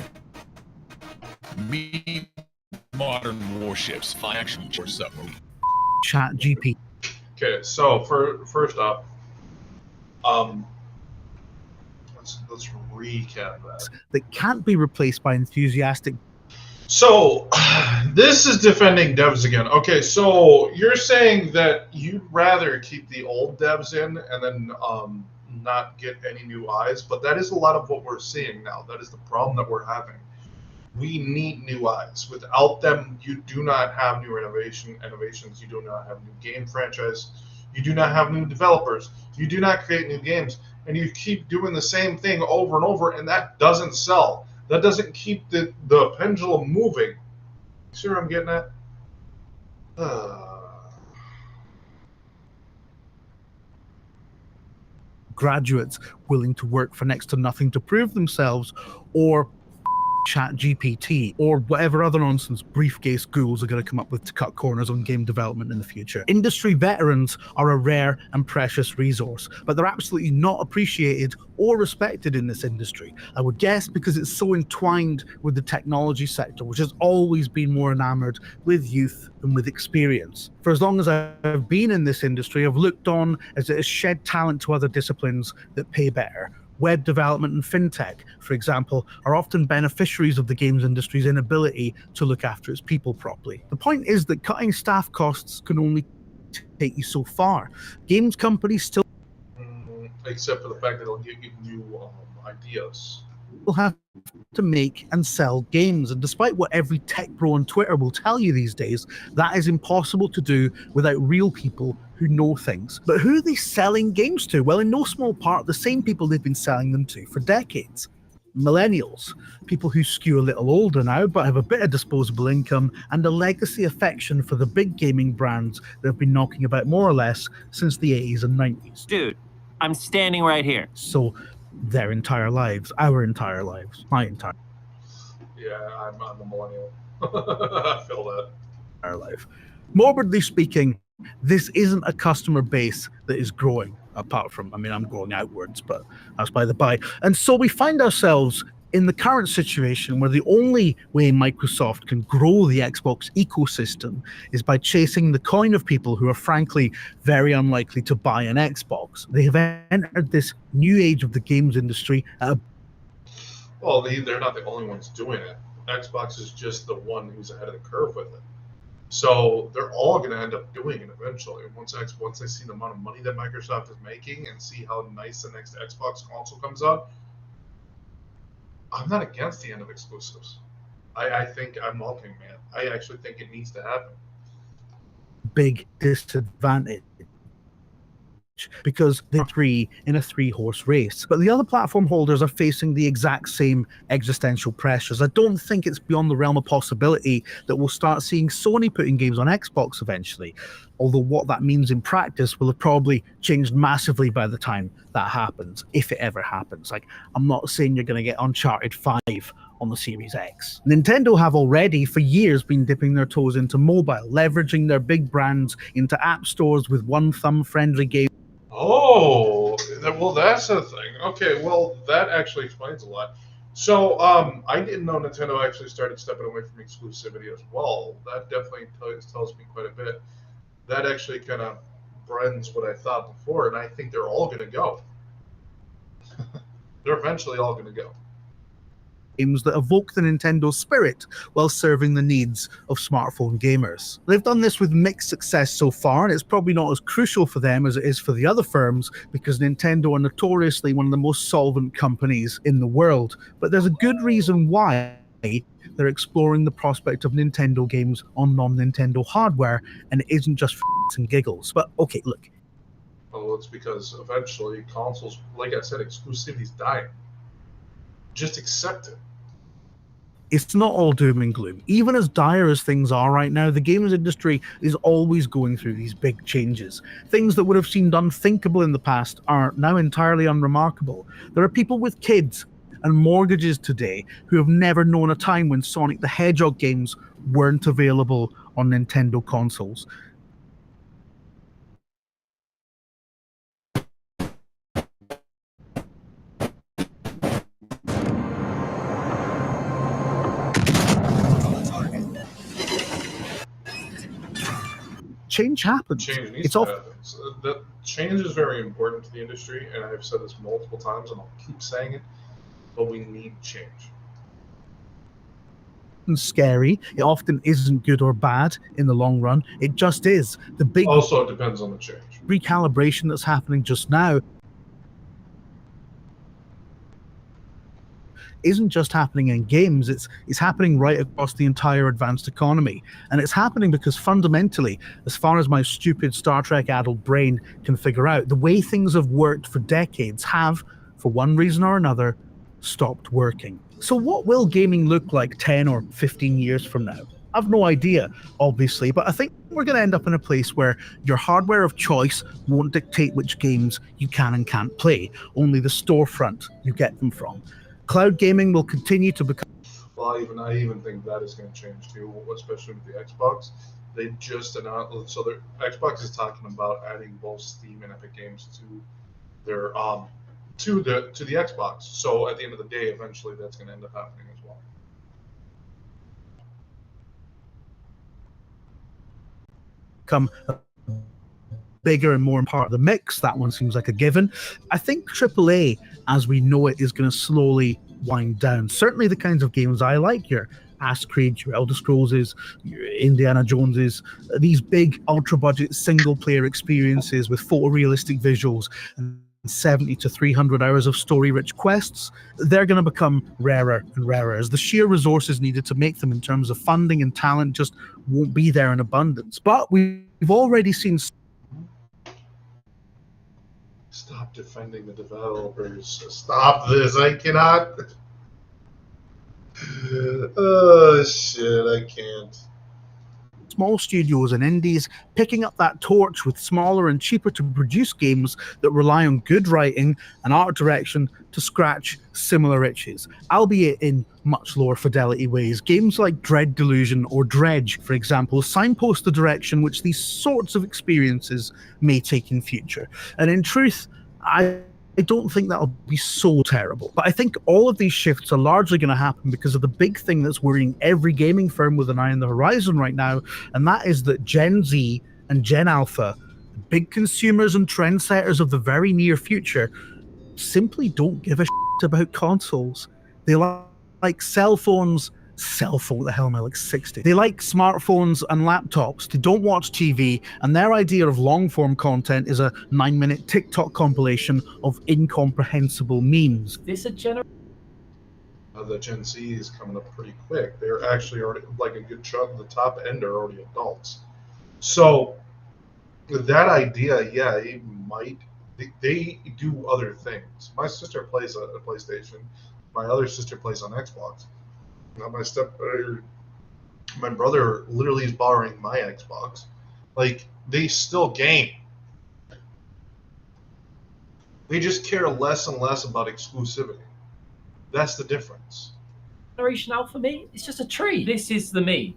Meet modern warships, action or submarine. Chat GP. Okay, so first off, let's recap that. That can't be replaced by enthusiastic. So this is defending devs again. Okay, so you're saying that you'd rather keep the old devs in and then not get any new eyes, but that is a lot of what we're seeing now. That is the problem that we're having. We need new eyes. Without them, you do not have new innovations. You do not have new game franchise. You do not have new developers. You do not create new games. And you keep doing the same thing over and over, and that doesn't sell. That doesn't keep the pendulum moving. See what I'm getting at? Graduates willing to work for next to nothing to prove themselves, or Chat GPT, or whatever other nonsense briefcase ghouls are going to come up with to cut corners on game development in the future. Industry veterans are a rare and precious resource, but they're absolutely not appreciated or respected in this industry. I would guess because it's so entwined with the technology sector, which has always been more enamored with youth and with experience. For as long as I've been in this industry, I've looked on as it has shed talent to other disciplines that pay better. Web development and fintech, for example, are often beneficiaries of the games industry's inability to look after its people properly. The point is that cutting staff costs can only take you so far. Games companies still except for the fact that it'll give you new ideas. Will have to make and sell games, and despite what every tech bro on Twitter will tell you these days, that is impossible to do without real people who know things. But who are they selling games to? Well, in no small part, the same people they've been selling them to for decades. Millennials, people who skew a little older now but have a bit of disposable income and a legacy affection for the big gaming brands that have been knocking about more or less since the 80s and 90s. Dude, I'm standing right here. So their entire lives, our entire lives, my entire. Yeah, I'm a millennial. I feel that. Our life. Morbidly speaking, this isn't a customer base that is growing, apart from, I'm growing outwards, but that's by the by. And so we find ourselves in the current situation where the only way Microsoft can grow the Xbox ecosystem is by chasing the coin of people who are frankly very unlikely to buy an Xbox. They have entered this new age of the games industry at a... Well, they're not the only ones doing it. Xbox is just the one who's ahead of the curve with it. So they're all going to end up doing it eventually. Once they see the amount of money that Microsoft is making and see how nice the next Xbox console comes out, I'm not against the end of exclusives. I think I'm welcoming, man. I actually think it needs to happen. Big disadvantage. because they're three in a three-horse race. But the other platform holders are facing the exact same existential pressures. I don't think it's beyond the realm of possibility that we'll start seeing Sony putting games on Xbox eventually, although what that means in practice will have probably changed massively by the time that happens, if it ever happens. Like, I'm not saying you're going to get Uncharted 5 on the Series X. Nintendo have already for years been dipping their toes into mobile, leveraging their big brands into app stores with one-thumb friendly games. Oh, well, that's the thing. Okay, well, that actually explains a lot. So, I didn't know Nintendo actually started stepping away from exclusivity as well. That definitely tells me quite a bit. That actually kind of blends what I thought before, and I think they're all going to go. They're eventually all going to go. Games that evoke the Nintendo spirit while serving the needs of smartphone gamers. They've done this with mixed success so far, and it's probably not as crucial for them as it is for the other firms, because Nintendo are notoriously one of the most solvent companies in the world. But there's a good reason why they're exploring the prospect of Nintendo games on non-Nintendo hardware, and it isn't just for and giggles. But okay, look. Well, it's because eventually consoles, like I said, exclusivity's dying. Just accept it. It's not all doom and gloom. Even as dire as things are right now, the games industry is always going through these big changes. Things that would have seemed unthinkable in the past are now entirely unremarkable. There are people with kids and mortgages today who have never known a time when Sonic the Hedgehog games weren't available on Nintendo consoles. Change happens. Change needs to happen. So that change is very important to the industry, and I've said this multiple times, and I'll keep saying it, but we need change. Scary. It often isn't good or bad in the long run. It just is. The big also, it depends on the change. Recalibration that's happening just now isn't just happening in games, it's happening right across the entire advanced economy. And it's happening because fundamentally, as far as my stupid Star Trek addled brain can figure out, the way things have worked for decades have, for one reason or another, stopped working. So what will gaming look like 10 or 15 years from now? I've no idea, obviously, but I think we're going to end up in a place where your hardware of choice won't dictate which games you can and can't play, only the storefront you get them from. Cloud gaming will continue to become... Well, I even think that is going to change too, especially with the Xbox. They just announced, so their Xbox is talking about adding both Steam and Epic Games to their to the Xbox. So at the end of the day, eventually that's going to end up happening as well. Come bigger and more part of the mix. That one seems like a given. I think AAA, as we know it, is going to slowly wind down. Certainly the kinds of games I like, your Assassin's Creed, your Elder Scrolls, your Indiana Joneses, these big ultra-budget single-player experiences with photorealistic visuals and 70 to 300 hours of story-rich quests, they're going to become rarer and rarer as the sheer resources needed to make them in terms of funding and talent just won't be there in abundance. But we've already seen... Stop defending the developers. Stop this. I cannot. Oh, shit. I can't. Small studios and indies picking up that torch with smaller and cheaper to produce games that rely on good writing and art direction to scratch similar itches, albeit in much lower fidelity ways. Games like Dread Delusion or Dredge, for example, signpost the direction which these sorts of experiences may take in future. And in truth, I don't think that'll be so terrible. But I think all of these shifts are largely going to happen because of the big thing that's worrying every gaming firm with an eye on the horizon right now, and that is that Gen Z and Gen Alpha, big consumers and trendsetters of the very near future, simply don't give a shit about consoles. They like cell phones. What the hell am I, like 60? They like smartphones and laptops. They don't watch TV, and their idea of long-form content is a 9-minute TikTok compilation of incomprehensible memes. This a generation? The Gen Z is coming up pretty quick. They're actually already, like a good chunk of the top end are already adults. So that idea, yeah, it might They do other things. My sister plays a PlayStation. My other sister plays on Xbox. Now my brother literally is borrowing my Xbox. Like, they still game. They just care less and less about exclusivity. That's the difference. Generation Alpha me, it's just a tree. This is the me.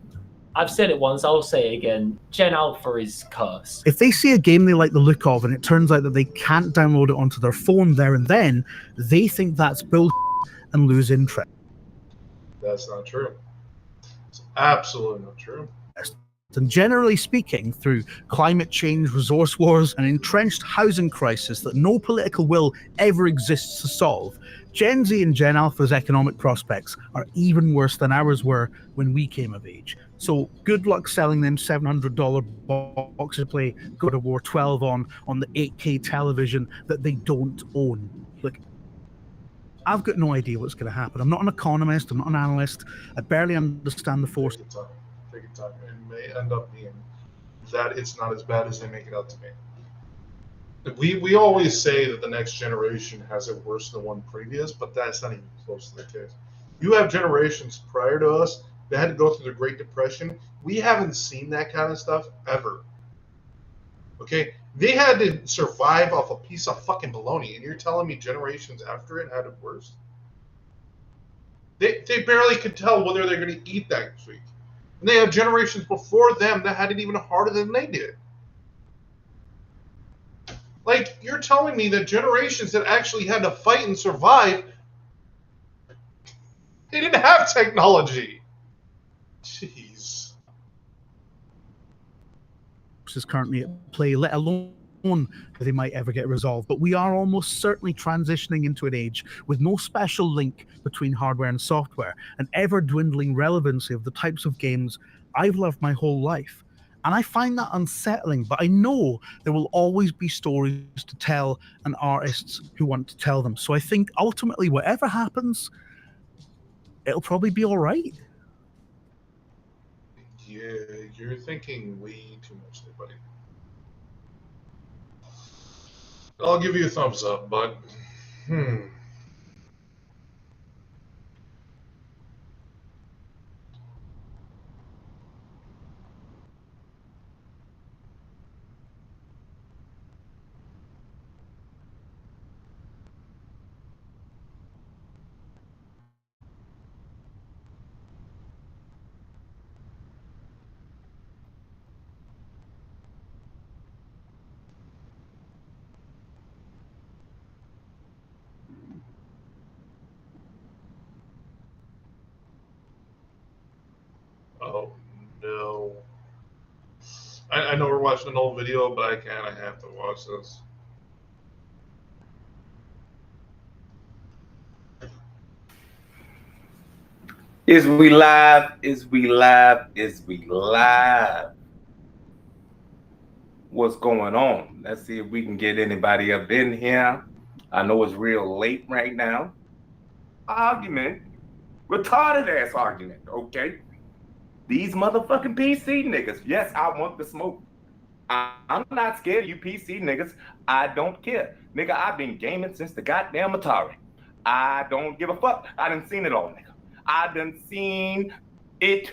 I've said it once, I'll say it again. Gen Alpha is cursed. If they see a game they like the look of and it turns out that they can't download it onto their phone there and then, they think that's bullshit and lose interest. That's not true. It's absolutely not true. And generally speaking, through climate change, resource wars, and entrenched housing crisis that no political will ever exists to solve, Gen Z and Gen Alpha's economic prospects are even worse than ours were when we came of age. So good luck selling them $700 boxes to play God of War 12 on the 8K television that they don't own. Look, I've got no idea what's going to happen. I'm not an economist, I'm not an analyst, I barely understand the force. Take your time. It may end up being that it's not as bad as they make it out to be. We always say that the next generation has it worse than the one previous, but that's not even close to the case. You have generations prior to us that had to go through the Great Depression. We haven't seen that kind of stuff ever. Okay? They had to survive off a piece of fucking bologna, and you're telling me generations after it had it worse? They barely could tell whether they're going to eat that week. And they have generations before them that had it even harder than they did. Like, you're telling me that generations that actually had to fight and survive, they didn't have technology. Jeez. Is currently at play, let alone that they might ever get resolved. But we are almost certainly transitioning into an age with no special link between hardware and software, an ever-dwindling relevancy of the types of games I've loved my whole life. And I find that unsettling, but I know there will always be stories to tell and artists who want to tell them. So I think ultimately, whatever happens, it'll probably be all right. Yeah, you're thinking way too much there, buddy. I'll give you a thumbs up, but oh no. I know we're watching an old video, but I have to watch this. Is we live? Is we live? Is we live? What's going on? Let's see if we can get anybody up in here. I know it's real late right now. Argument. Retarded ass argument, okay? These motherfucking PC niggas. Yes, I want the smoke. I'm not scared of you PC niggas. I don't care. Nigga, I've been gaming since the goddamn Atari. I don't give a fuck. I done seen it all, nigga. I done seen it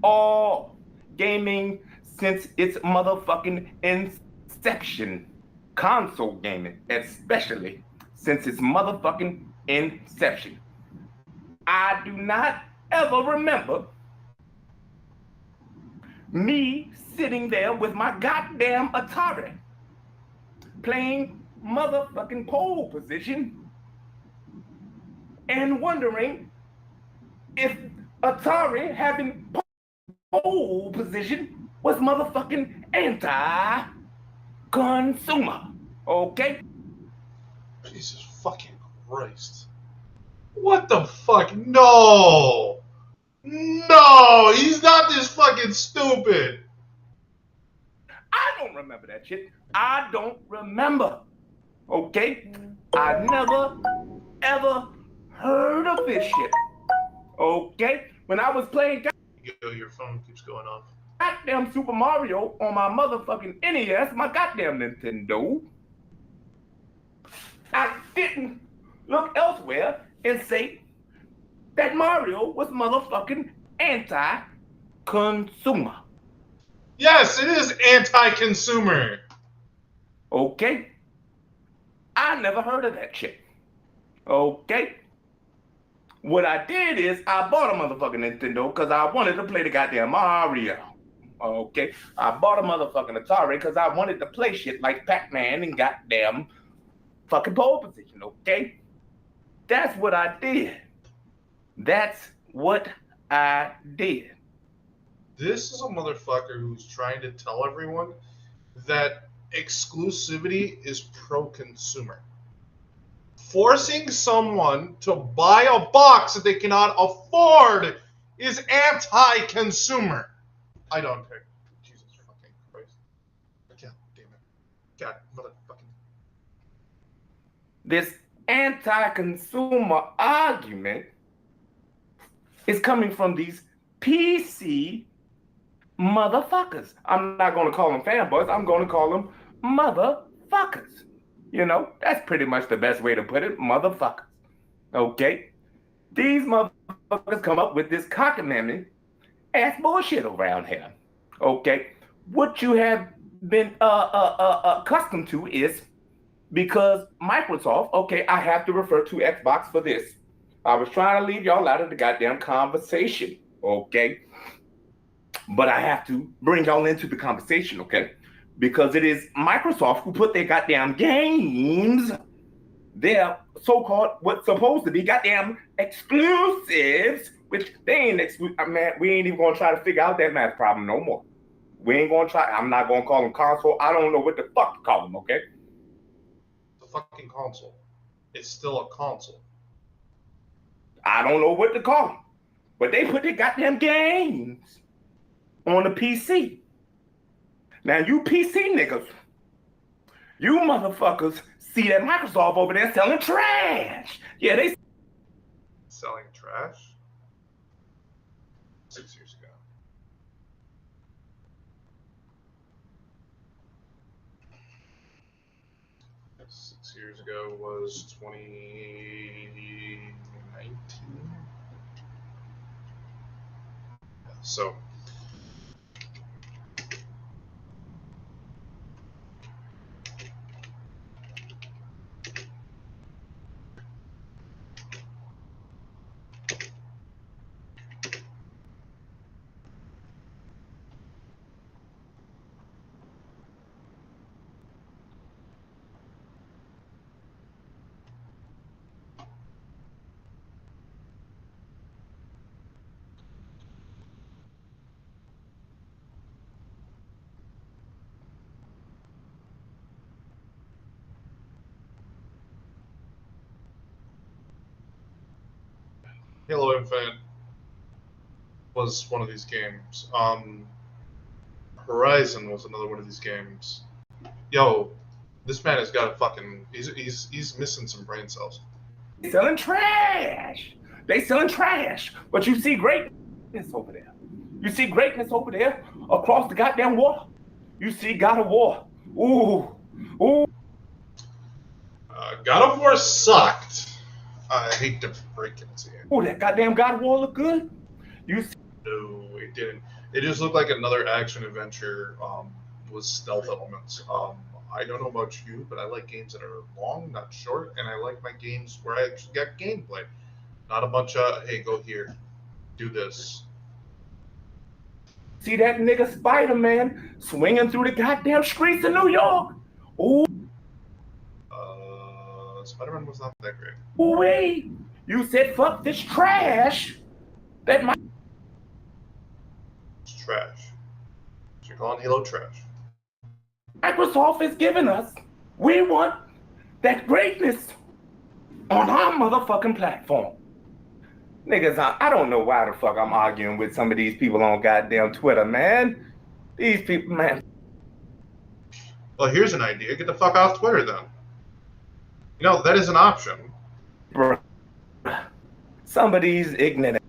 all. Gaming since its motherfucking inception. Console gaming, especially since its motherfucking inception. I do not ever remember me sitting there with my goddamn Atari playing motherfucking pole position and wondering if Atari having pole position was motherfucking anti-consumer, okay? Jesus fucking Christ. What the fuck? No! No! He's not this fucking stupid! I don't remember that shit. I don't remember. Okay? I never, ever heard of this shit. Okay? When I was playing Yo, your phone keeps going off. goddamn Super Mario on my motherfucking NES, my goddamn Nintendo, I didn't look elsewhere and say that Mario was motherfucking anti-consumer. Yes, it is anti-consumer. Okay? I never heard of that shit. Okay? What I did is I bought a motherfucking Nintendo because I wanted to play the goddamn Mario. Okay? I bought a motherfucking Atari because I wanted to play shit like Pac-Man and goddamn fucking pole position. Okay? That's what I did. That's what I did. This is a motherfucker who's trying to tell everyone that exclusivity is pro-consumer. Forcing someone to buy a box that they cannot afford is anti-consumer. I don't care. Jesus fucking Christ. God damn it. God motherfucking. This anti-consumer argument is coming from these PC motherfuckers. I'm not going to call them fanboys. I'm going to call them motherfuckers. You know, that's pretty much the best way to put it. Motherfuckers. Okay? These motherfuckers come up with this cockamamie ass bullshit around here. Okay? What you have been accustomed to is because Microsoft, okay, I have to refer to Xbox for this. I was trying to leave y'all out of the goddamn conversation. Okay? But I have to bring y'all into the conversation, okay? Because it is Microsoft who put their goddamn games, their so-called, what's supposed to be goddamn exclusives, which they ain't exclusive. Man, we ain't even gonna try to figure out that math problem no more. We ain't gonna try. I'm not gonna call them console. I don't know what the fuck to call them, okay? The fucking console. It's still a console. I don't know what to call them. But they put their goddamn games on the PC. Now, you PC niggas, you motherfuckers see that Microsoft over there selling trash. Yeah, they selling trash? 6 years ago. Six years ago was 2019. So. Halo Infinite was one of these games. Horizon was another one of these games. Yo, this man has got a fucking. He's missing some brain cells. They selling trash. They selling trash. But you see greatness over there. You see greatness over there across the goddamn water. You see God of War. Ooh, ooh. God of War sucked. I hate to break it to you. Oh, that goddamn God of War look good. You see? No, it didn't. It just looked like another action adventure with stealth elements. I don't know about you, but I like games that are long, not short, and I like my games where I actually get gameplay. Not a bunch of, hey, go here, do this. See that nigga Spider-Man swinging through the goddamn streets of New York? Ooh. Spider-Man was not that great. Wait, you said fuck this trash. That might. It's trash. So you're calling Halo trash. Microsoft is giving us. We want that greatness on our motherfucking platform. Niggas, I don't know why the fuck I'm arguing with some of these people on goddamn Twitter, man. These people, man. Well, here's an idea. Get the fuck off Twitter, then. You know, that is an option. Bruh. Some of these ignorant.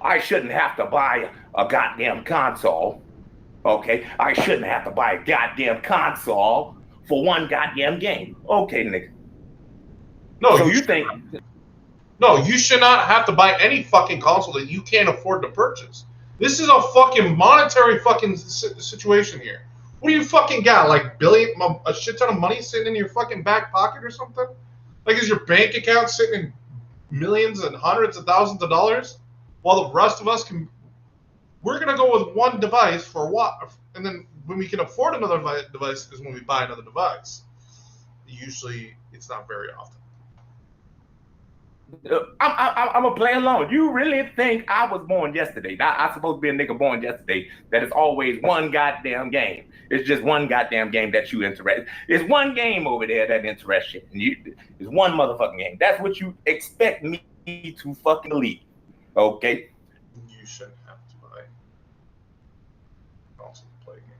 I shouldn't have to buy a goddamn console. Okay? I shouldn't have to buy a goddamn console for one goddamn game. Okay, nigga. No, so you think? No, you should not have to buy any fucking console that you can't afford to purchase. This is a fucking monetary fucking situation here. What do you fucking got? Like a shit ton of money sitting in your fucking back pocket or something? Like, is your bank account sitting in millions and hundreds of thousands of dollars, while the rest of us can? We're gonna go with one device for what, and then when we can afford another device is when we buy another device. Usually, it's not very often. I'm a play alone. You really think I was born yesterday? I supposed to be a nigga born yesterday. That is always one goddamn game. It's just one goddamn game that you interest. It's one game over there that interests you. And it's one motherfucking game. That's what you expect me to fucking believe. Okay? You shouldn't have to buy console to play a game.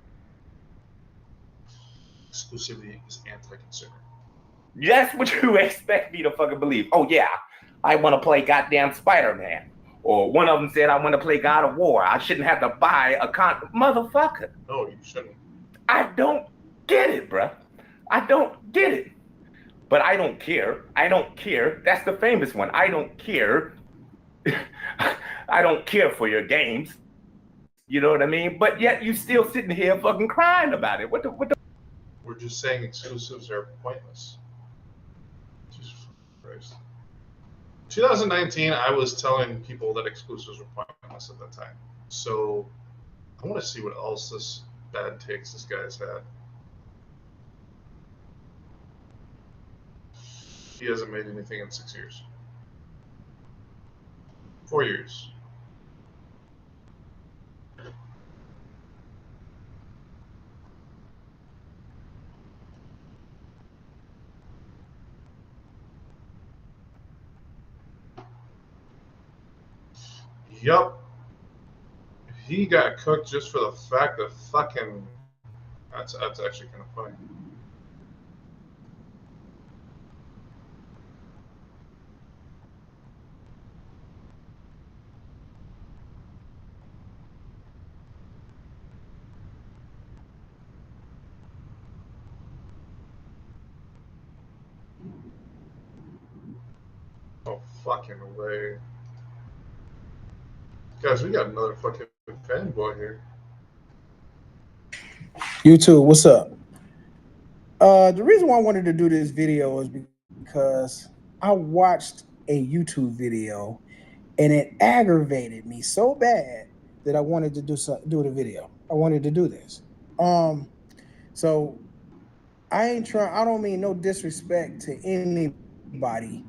Exclusivity is anti-consumer. That's what you expect me to fucking believe. Oh yeah, I want to play goddamn Spider-Man. Or one of them said I want to play God of War. I shouldn't have to buy a motherfucker. No, you shouldn't. I don't get it, bruh. I don't get it. But I don't care. I don't care. That's the famous one. I don't care. I don't care for your games. You know what I mean? But yet you still sitting here fucking crying about it. What the? We're just saying exclusives are pointless. Jesus Christ. 2019, I was telling people that exclusives were pointless at that time. So I want to see what else this bad takes this guy's had. He hasn't made anything in 6 years. 4 years. Yup. He got cooked just for the fact that fucking... That's actually kind of funny. Oh, fucking way. Guys, we got another fucking fanboy here. YouTube, what's up? The reason why I wanted to do this video is because I watched a YouTube video and it aggravated me so bad that I wanted to do the video. I wanted to do this. So I don't mean no disrespect to anybody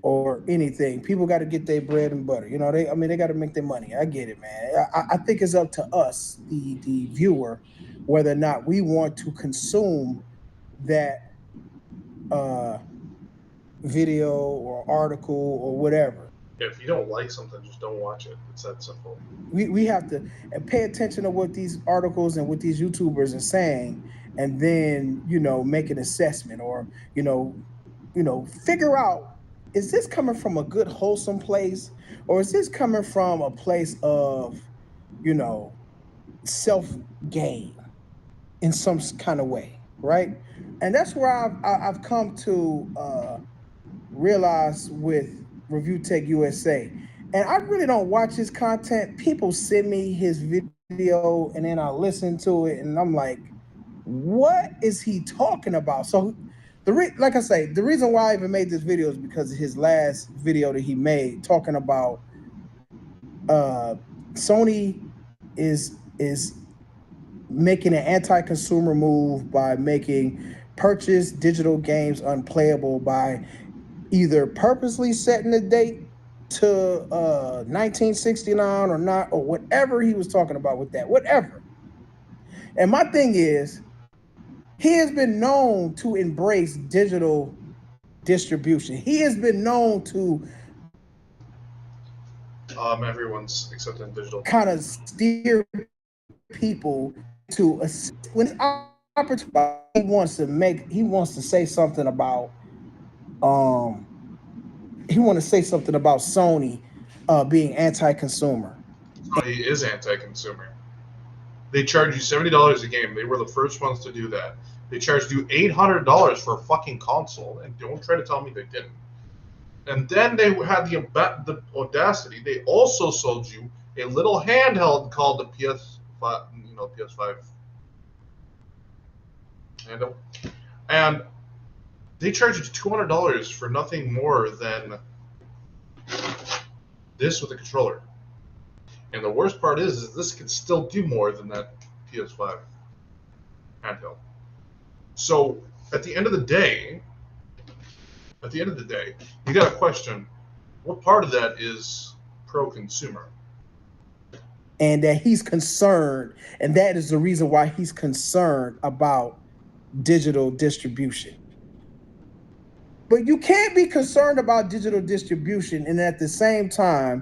or anything. People got to get their bread and butter. You know, they got to make their money. I get it, man. I think it's up to us, the viewer, whether or not we want to consume that video or article or whatever. If you don't like something, just don't watch it. It's that simple. We have to pay attention to what these articles and what these YouTubers are saying, and then, you know, make an assessment, or, you know, figure out, is this coming from a good, wholesome place, or is this coming from a place of, you know, self-gain in some kind of way, right? And that's where I've come to realize with Review Tech USA. And I really don't watch his content. People send me his video and then I listen to it and I'm like, what is he talking about? So like I say, the reason why I even made this video is because of his last video that he made talking about Sony is making an anti-consumer move by making purchased digital games unplayable by either purposely setting the date to 1969 or not, or whatever he was talking about with that, whatever. And my thing is, he has been known to embrace digital distribution. He has been known to everyone's accepting digital, kind of steer people to when it's opportunity. He wants to say something about Sony being anti-consumer. He is anti-consumer. They charge you $70 a game. They were the first ones to do that. They charged you $800 for a fucking console, and don't try to tell me they didn't. And then they had the audacity. They also sold you a little handheld called the PS5, PS5 handle, and they charged you $200 for nothing more than this with a controller. And the worst part is this can still do more than that PS5 handheld. So at the end of the day, you got to question what part of that is pro-consumer. And that he's concerned, and that is the reason why he's concerned about digital distribution. But you can't be concerned about digital distribution and at the same time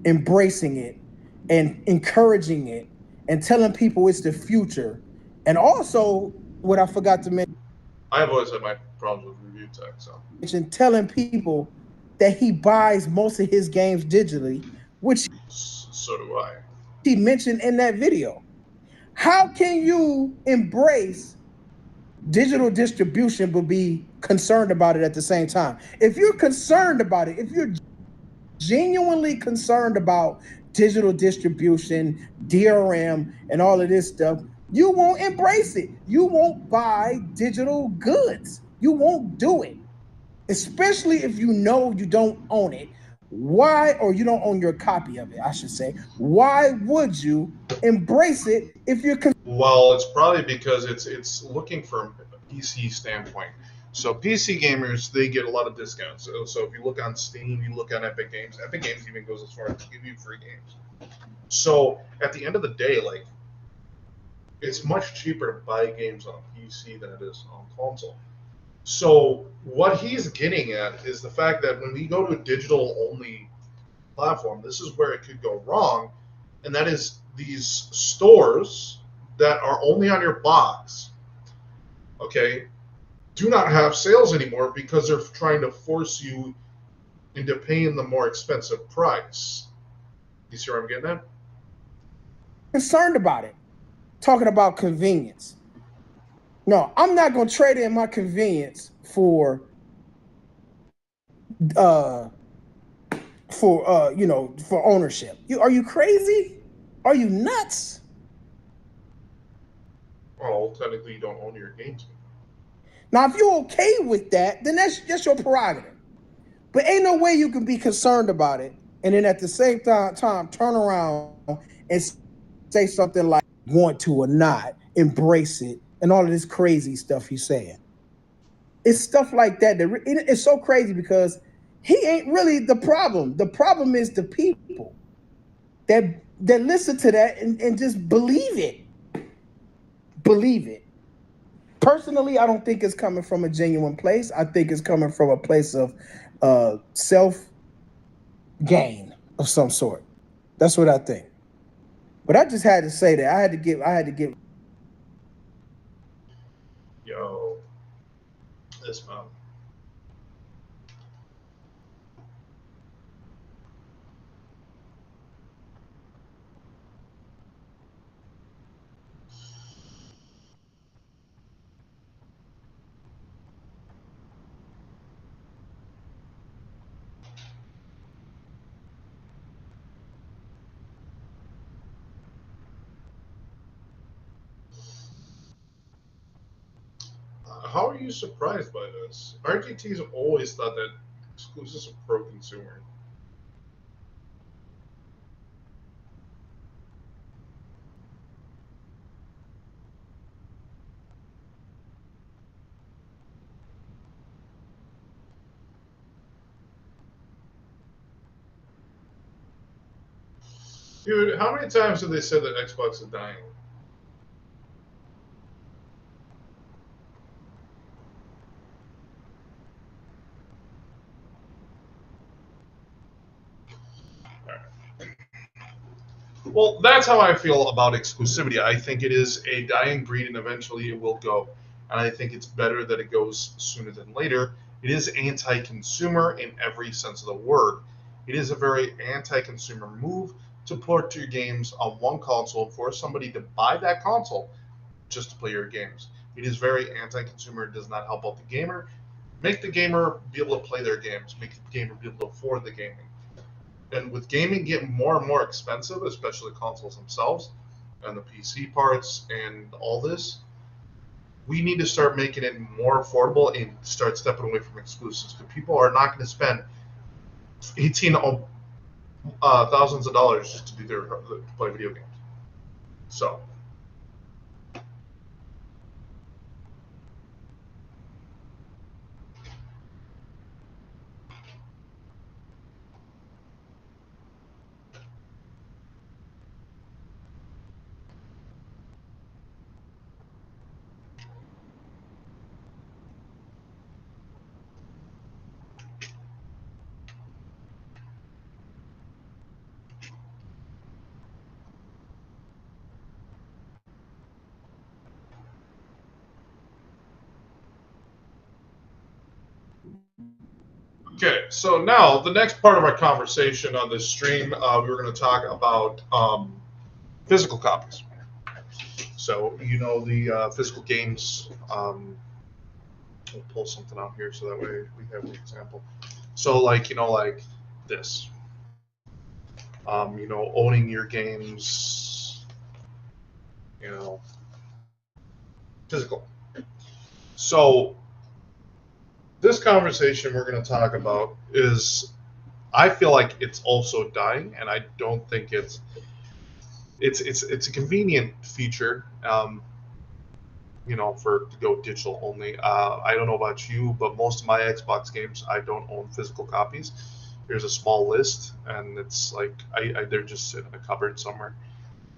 embracing it and encouraging it and telling people it's the future. And also, what I forgot to mention, I've always had my problems with review tech, so. Telling people that he buys most of his games digitally, which so do I. He mentioned in that video. How can you embrace digital distribution but be concerned about it at the same time? If you're concerned about it, if you're genuinely concerned about digital distribution, DRM, and all of this stuff, you won't embrace it. You won't buy digital goods. You won't do it, especially if you know you don't own it. Why, or you don't own your copy of it, I should say. Why would you embrace it if you're... Well, it's probably because it's looking from a PC standpoint. So PC gamers, they get a lot of discounts. So if you look on Steam, you look on Epic Games even goes as far as to give you free games. So at the end of the day, like, it's much cheaper to buy games on PC than it is on console. So what he's getting at is the fact that when we go to a digital-only platform, this is where it could go wrong, and that is these stores that are only on your box, okay, do not have sales anymore because they're trying to force you into paying the more expensive price. You see where I'm getting at? Concerned about it. Talking about convenience. No, I'm not going to trade in my convenience for ownership. Are you crazy? Are you nuts? Well, technically you don't own your games. Now, if you're okay with that, then that's your prerogative. But ain't no way you can be concerned about it and then at the same time turn around and say something like want to or not, embrace it, and all of this crazy stuff he's saying. It's stuff like that. It's so crazy because he ain't really the problem. The problem is the people that listen to that and just believe it. Believe it. Personally, I don't think it's coming from a genuine place. I think it's coming from a place of self-gain of some sort. That's what I think. But I just had to say that. I had to give. Yo, this man. How are you surprised by this? RGT's always thought that exclusives are pro-consumer. Dude, how many times have they said that Xbox is dying? Well, that's how I feel about exclusivity. I think it is a dying breed, and eventually it will go. And I think it's better that it goes sooner than later. It is anti-consumer in every sense of the word. It is a very anti-consumer move to put your games on one console and force somebody to buy that console just to play your games. It is very anti-consumer. It does not help out the gamer. Make the gamer be able to play their games. Make the gamer be able to afford the gaming. And with gaming getting more and more expensive, especially consoles themselves and the PC parts and all this, we need to start making it more affordable and start stepping away from exclusives. Because people are not going to spend thousands of dollars just to play video games. So. Okay, so now the next part of our conversation on this stream, we were going to talk about physical copies. So, the physical games, we'll pull something out here so that way we have an example. So, like this, owning your games, physical. So, this conversation we're going to talk about is, I feel like it's also dying, and I don't think it's a convenient feature, for to go digital only. I don't know about you, but most of my Xbox games, I don't own physical copies. There's a small list, and it's like they're just sitting in a cupboard somewhere.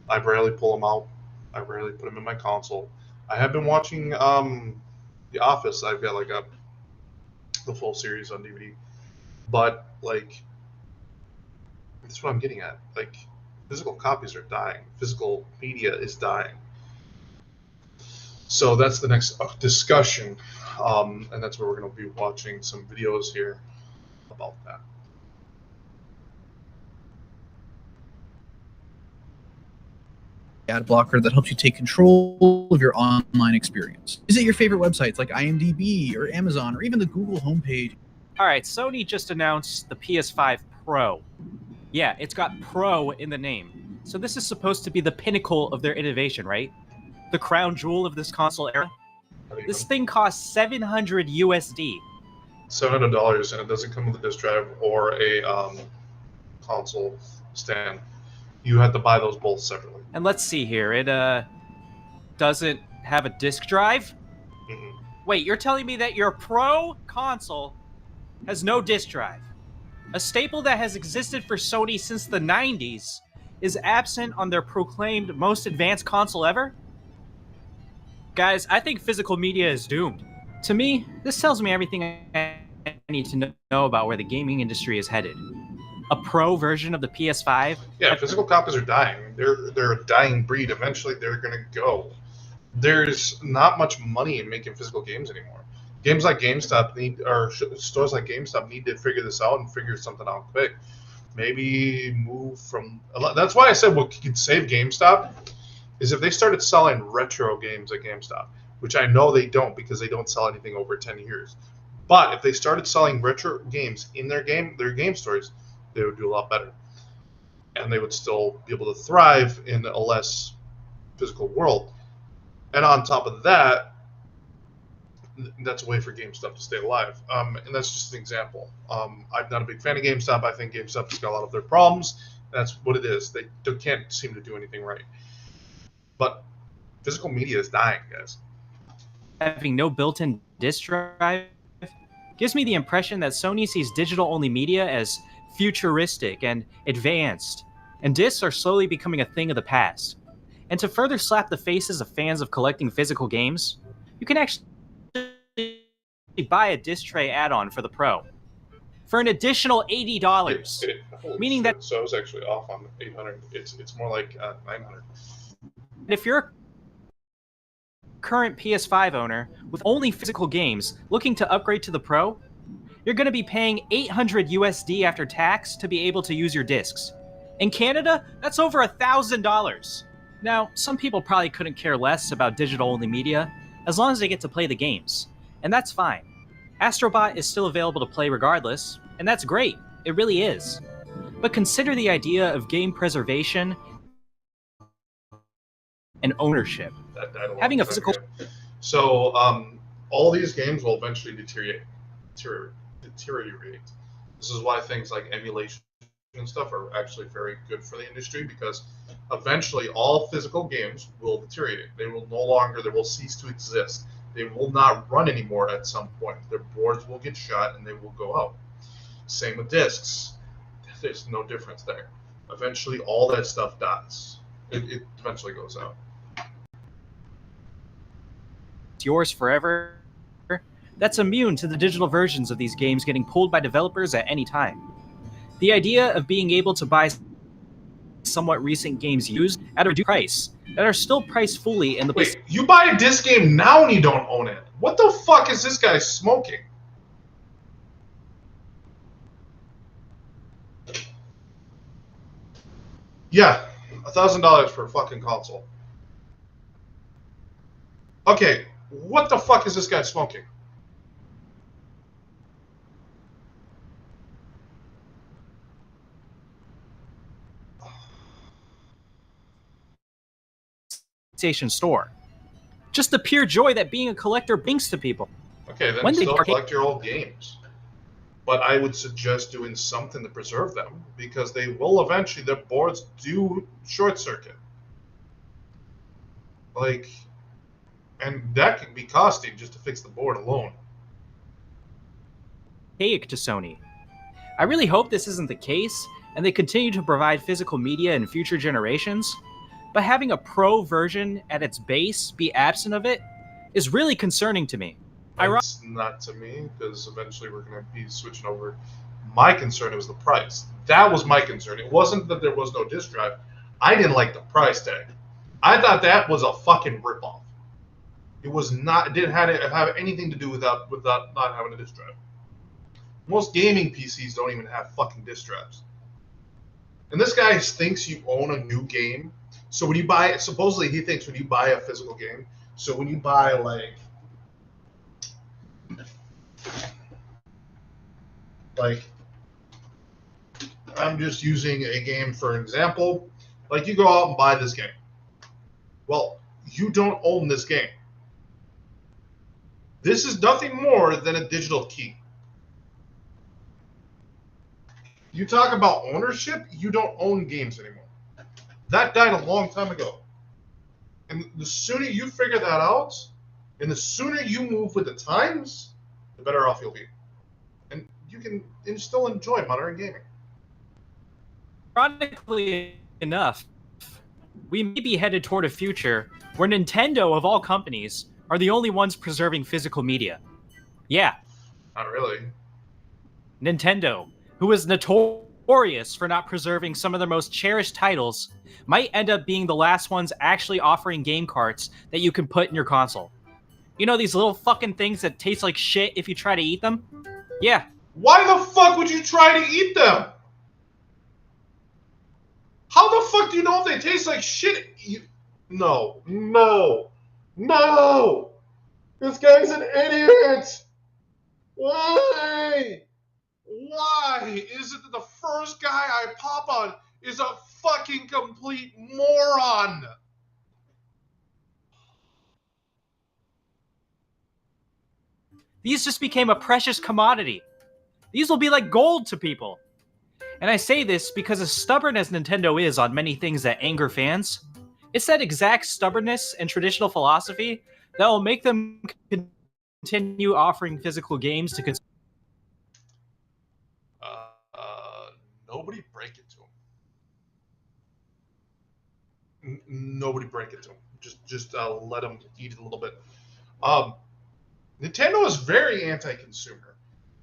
I rarely pull them out. I rarely put them in my console. I have been watching The Office. I've got the full series on DVD, but that's what I'm getting at. Physical copies are dying. Physical media is dying. So that's the next discussion, and that's where we're going to be watching some videos here about that. Ad blocker that helps you take control of your online experience. Visit your favorite websites like IMDb or Amazon or even the Google homepage. All right, Sony just announced the PS5 Pro. Yeah, it's got Pro in the name. So this is supposed to be the pinnacle of their innovation, right? The crown jewel of this console era. This thing costs $700 USD. $700, and it doesn't come with a disc drive or a console stand. You have to buy those both separately. And let's see here. It doesn't have a disc drive? Mm-hmm. Wait, you're telling me that your Pro console has no disc drive? A staple that has existed for Sony since the 90s is absent on their proclaimed most advanced console ever? Guys, I think physical media is doomed. To me, this tells me everything I need to know about where the gaming industry is headed. A Pro version of the PS5? Yeah, physical copies are dying. They're a dying breed. Eventually, they're going to go. There's not much money in making physical games anymore. Games like GameStop stores like GameStop need to figure this out and figure something out quick. Maybe move from. That's why I said what could save GameStop is if they started selling retro games at GameStop, which I know they don't because they don't sell anything over 10 years. But if they started selling retro games in their game stores, they would do a lot better. And they would still be able to thrive in a less physical world. And on top of that, that's a way for GameStop to stay alive. And that's just an example. I'm not a big fan of GameStop. I think GameStop has got a lot of their problems. That's what it is. They can't seem to do anything right. But physical media is dying, guys. Having no built-in disc drive gives me the impression that Sony sees digital-only media as futuristic and advanced, and discs are slowly becoming a thing of the past. And to further slap the faces of fans of collecting physical games, you can actually buy a disc tray add-on for the Pro for an additional $80, meaning that so I was actually off on 800. It's more like 900. If you're a current PS5 owner with only physical games looking to upgrade to the Pro, you're going to be paying $800 USD after tax to be able to use your discs. In Canada, that's over $1,000. Now, some people probably couldn't care less about digital-only media, as long as they get to play the games. And that's fine. Astrobot is still available to play regardless, and that's great. It really is. But consider the idea of game preservation and ownership. Having a physical... So all these games will eventually deteriorate. This is why things like emulation and stuff are actually very good for the industry, because eventually all physical games will deteriorate. They will cease to exist. They will not run anymore at some point. Their boards will get shot and they will go out. Same with discs. There's no difference there. Eventually all that stuff dies. It eventually goes out. It's yours forever. That's immune to the digital versions of these games getting pulled by developers at any time. The idea of being able to buy somewhat recent games used at a reduced price that are still priced fully in the... Wait, you buy a disc game now and you don't own it. What the fuck is this guy smoking? Yeah, $1,000 for a fucking console. Okay, what the fuck is this guy smoking? PlayStation Store. Just the pure joy that being a collector brings to people. Okay, then When they still collect your old games. But I would suggest doing something to preserve them, because they will eventually, their boards do short circuit. Like, and that can be costing just to fix the board alone. Archaic to Sony. I really hope this isn't the case, and they continue to provide physical media in future generations, but having a pro version at its base be absent of it is really concerning to me. It's not to me, because eventually we're going to be switching over. My concern was the price. That was my concern. It wasn't that there was no disk drive. I didn't like the price tag. I thought that was a fucking ripoff. It was not. It didn't have anything to do with not having a disk drive. Most gaming PCs don't even have fucking disk drives. And this guy thinks you own a new game. So when you buy, supposedly he thinks when you buy a physical game, so when you buy like I'm just using a game for an example, like you go out and buy this game. Well, you don't own this game. This is nothing more than a digital key. You talk about ownership, you don't own games anymore. That died a long time ago. And the sooner you figure that out, and the sooner you move with the times, the better off you'll be. And you can still enjoy modern gaming. Ironically enough, we may be headed toward a future where Nintendo, of all companies, are the only ones preserving physical media. Yeah. Not really. Nintendo, who is notorious for not preserving some of their most cherished titles, might end up being the last ones actually offering game carts that you can put in your console. You know these little fucking things that taste like shit if you try to eat them? Yeah. Why the fuck would you try to eat them? How the fuck do you know if they taste like shit? No. This guy's an idiot. Why? Why is it that the first guy I pop on is a fucking complete moron? These just became a precious commodity. These will be like gold to people. And I say this because as stubborn as Nintendo is on many things that anger fans, it's that exact stubbornness and traditional philosophy that will make them continue offering physical games to consumers. Nobody break it to him. Nobody break it to him. Just let him eat it a little bit. Nintendo is very anti-consumer,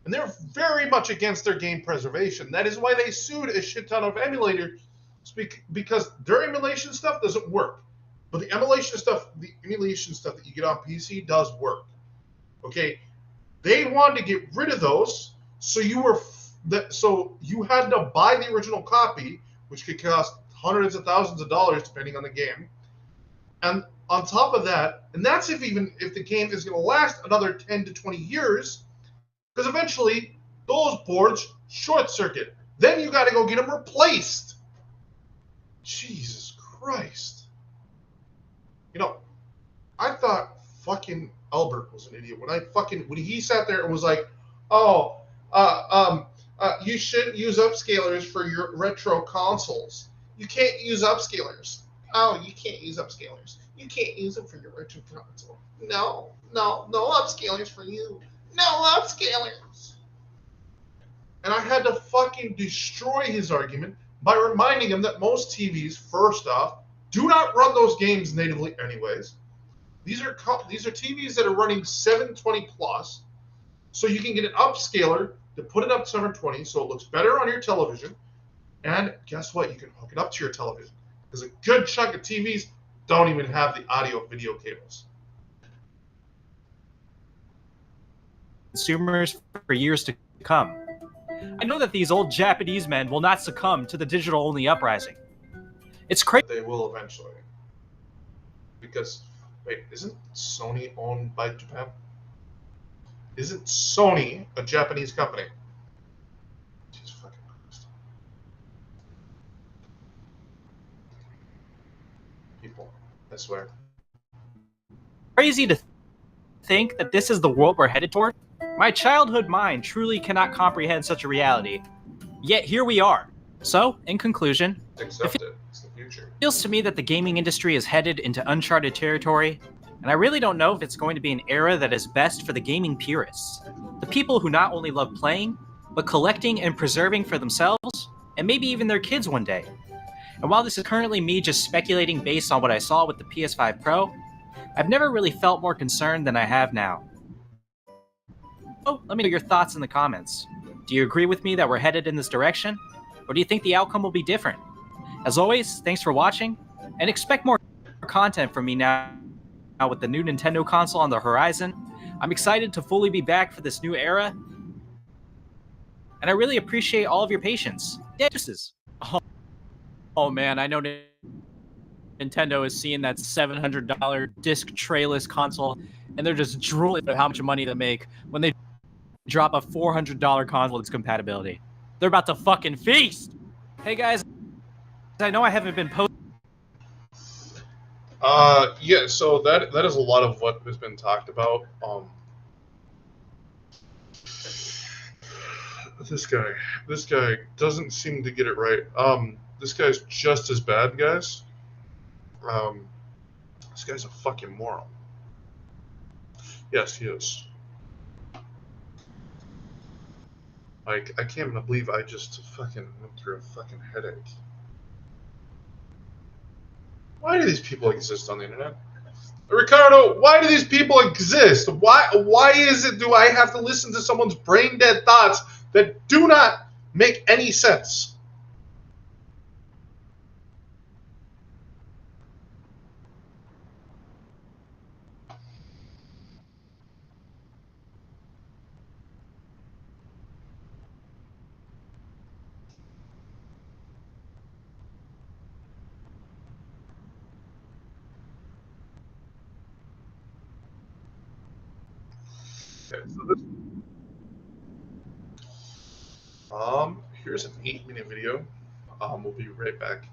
and they're very much against their game preservation. That is why they sued a shit ton of emulators, because their emulation stuff doesn't work. But the emulation stuff that you get on PC does work. Okay, they wanted to get rid of those, so you had to buy the original copy, which could cost hundreds of thousands of dollars depending on the game, and on top of that, and that's if the game is going to last another 10 to 20 years, because eventually those boards short circuit. Then you got to go get them replaced. Jesus Christ. You know, I thought fucking Albert was an idiot when he sat there and was like, "Oh, you shouldn't use upscalers for your retro consoles. You can't use upscalers. Oh, you can't use upscalers. You can't use them for your retro console. No upscalers for you. No upscalers." And I had to fucking destroy his argument by reminding him that most TVs, first off, do not run those games natively anyways. These are TVs that are running 720 plus, so you can get an upscaler to put it up to 720 so it looks better on your television. And guess what? You can hook it up to your television. Because a good chunk of TVs don't even have the audio video cables. Consumers for years to come. I know that these old Japanese men will not succumb to the digital-only uprising. It's crazy. They will eventually. Because, wait, isn't Sony owned by Japan? Isn't Sony a Japanese company? Jesus fucking Christ. People, I swear. Crazy to think that this is the world we're headed toward. My childhood mind truly cannot comprehend such a reality. Yet here we are. So, in conclusion, Accept it. It's the future. It feels to me that the gaming industry is headed into uncharted territory, and I really don't know if it's going to be an era that is best for the gaming purists. The people who not only love playing, but collecting and preserving for themselves, and maybe even their kids one day. And while this is currently me just speculating based on what I saw with the PS5 Pro, I've never really felt more concerned than I have now. Oh, let me know your thoughts in the comments. Do you agree with me that we're headed in this direction? Or do you think the outcome will be different? As always, thanks for watching, and expect more content from me now with the new Nintendo console on the horizon. I'm excited to fully be back for this new era, and I really appreciate all of your patience. Yeah, oh man, I know Nintendo is seeing that $700 disc trayless console, and they're just drooling at how much money to make when they drop a $400 console with its compatibility. They're about to fucking feast! Hey guys, I know I haven't been posting. Yeah, so that is a lot of what has been talked about. This guy doesn't seem to get it right. This guy's just as bad, guys. This guy's a fucking moron. Yes, he is. Like, I can't even believe I just fucking went through a fucking headache. Why do these people exist on the internet? Ricardo, why do these people exist? Why is it do I have to listen to someone's brain dead thoughts that do not make any sense? Okay, so here's an 8-minute video. We'll be right back.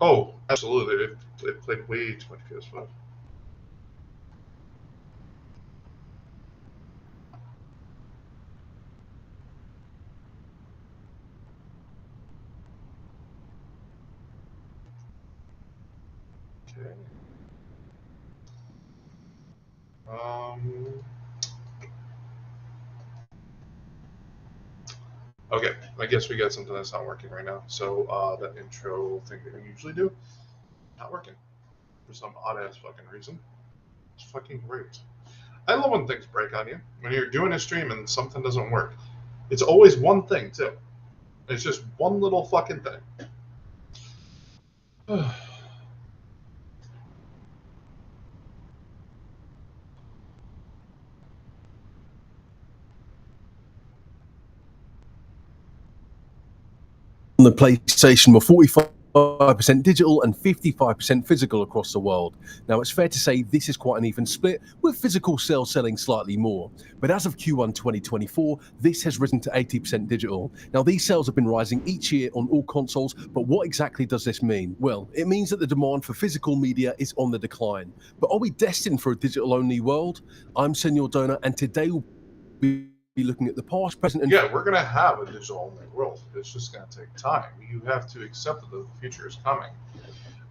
Oh, absolutely. They played way too much PS5. Okay. Okay, I guess we got something that's not working right now. So that intro thing that we usually do, not working for some odd ass fucking reason. It's fucking great. I love when things break on you. When you're doing a stream and something doesn't work, it's always one thing too. It's just one little fucking thing. On the PlayStation were 45% digital and 55% physical across the world. Now, it's fair to say this is quite an even split, with physical sales selling slightly more. But as of Q1 2024, this has risen to 80% digital. Now, these sales have been rising each year on all consoles, but what exactly does this mean? Well, it means that the demand for physical media is on the decline. But are we destined for a digital-only world? I'm Senor Donor, and today we'll be looking at the past, present, and Yeah, we're gonna have a digital only world. It's just gonna take time. You have to accept that the future is coming.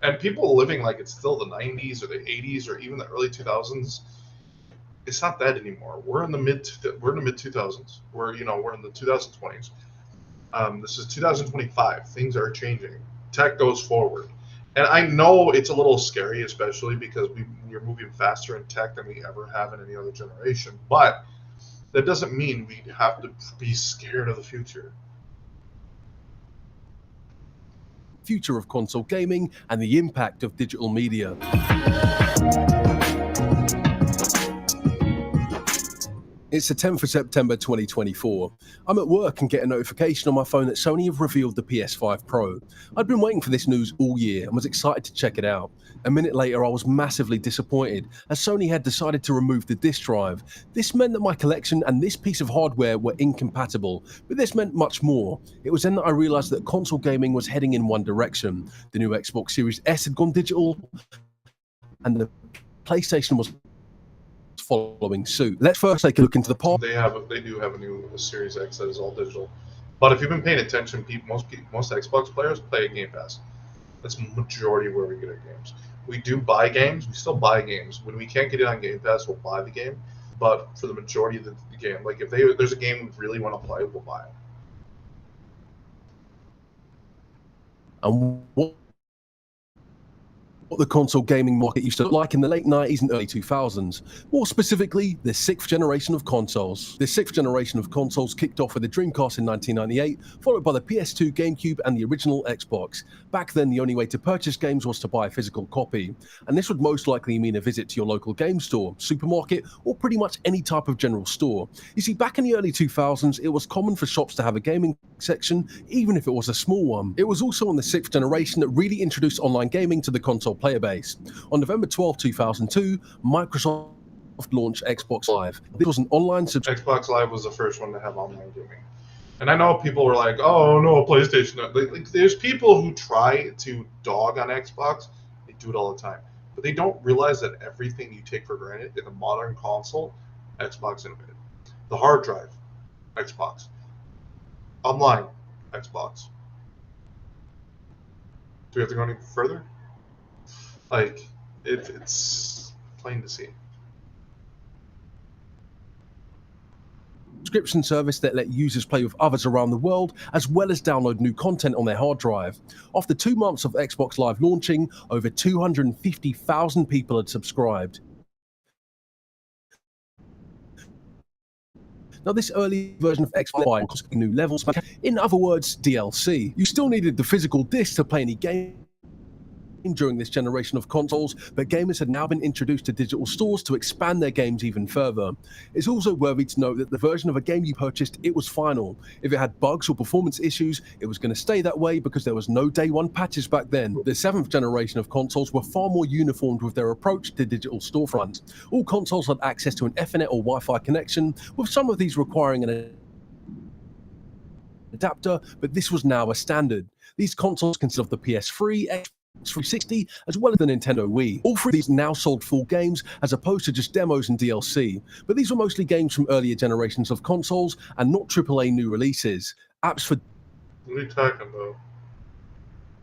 And people living like it's still the 90s or the 80s or even the early 2000s, it's not that anymore. We're in the mid 2000s. We're in the 2020s. This is 2025. Things are changing. Tech goes forward. And I know it's a little scary, especially because we're moving faster in tech than we ever have in any other generation. But that doesn't mean we have to be scared of the future. future of console gaming and the impact of digital media. It's the 10th of September 2024. I'm at work and get a notification on my phone that Sony have revealed the PS5 Pro. I'd been waiting for this news all year and was excited to check it out. A minute later, I was massively disappointed as Sony had decided to remove the disk drive. This meant that my collection and this piece of hardware were incompatible, but this meant much more. It was then that I realized that console gaming was heading in one direction. The new Xbox Series S had gone digital, and the PlayStation was following suit. Let's first take a look into the past. They do have a new Series X that is all digital. But if you've been paying attention, most Xbox players play Game Pass. That's the majority where we get our games. We do buy games. We still buy games. When we can't get it on Game Pass, we'll buy the game. But for the majority of the game, like if there's a game we really want to play, we'll buy it. And what the console gaming market used to look like in the late 90s and early 2000s. More specifically, the sixth generation of consoles. The sixth generation of consoles kicked off with the Dreamcast in 1998, followed by the PS2, GameCube, and the original Xbox. Back then, the only way to purchase games was to buy a physical copy, and this would most likely mean a visit to your local game store, supermarket, or pretty much any type of general store. You see, back in the early 2000s, it was common for shops to have a gaming section, even if it was a small one. It was also on the sixth generation that really introduced online gaming to the console player base. On November 12, 2002, Microsoft launched Xbox Live. This was an online subscription. Xbox Live was the first one to have online gaming. And I know people were like, oh no, PlayStation. Like, there's people who try to dog on Xbox. They do it all the time. But they don't realize that everything you take for granted in a modern console, Xbox innovated. The hard drive, Xbox. Online, Xbox. Do we have to go any further? Like, it's plain to see. Subscription service that let users play with others around the world, as well as download new content on their hard drive. After 2 months of Xbox Live launching, over 250,000 people had subscribed. Now, this early version of Xbox was new levels, in other words, DLC. You still needed the physical disc to play any game during this generation of consoles, but gamers had now been introduced to digital stores to expand their games even further. It's also worthy to note that the version of a game you purchased, it was final. If it had bugs or performance issues, it was going to stay that way because there was no day one patches back then. The seventh generation of consoles were far more uniformed with their approach to digital storefronts. All consoles had access to an Ethernet or Wi-Fi connection, with some of these requiring an adapter, but this was now a standard. These consoles consist of the PS3, 360, as well as the Nintendo Wii. All three of these now sold full games as opposed to just demos and DLC, but these were mostly games from earlier generations of consoles and not AAA new releases. Apps for What are you talking about?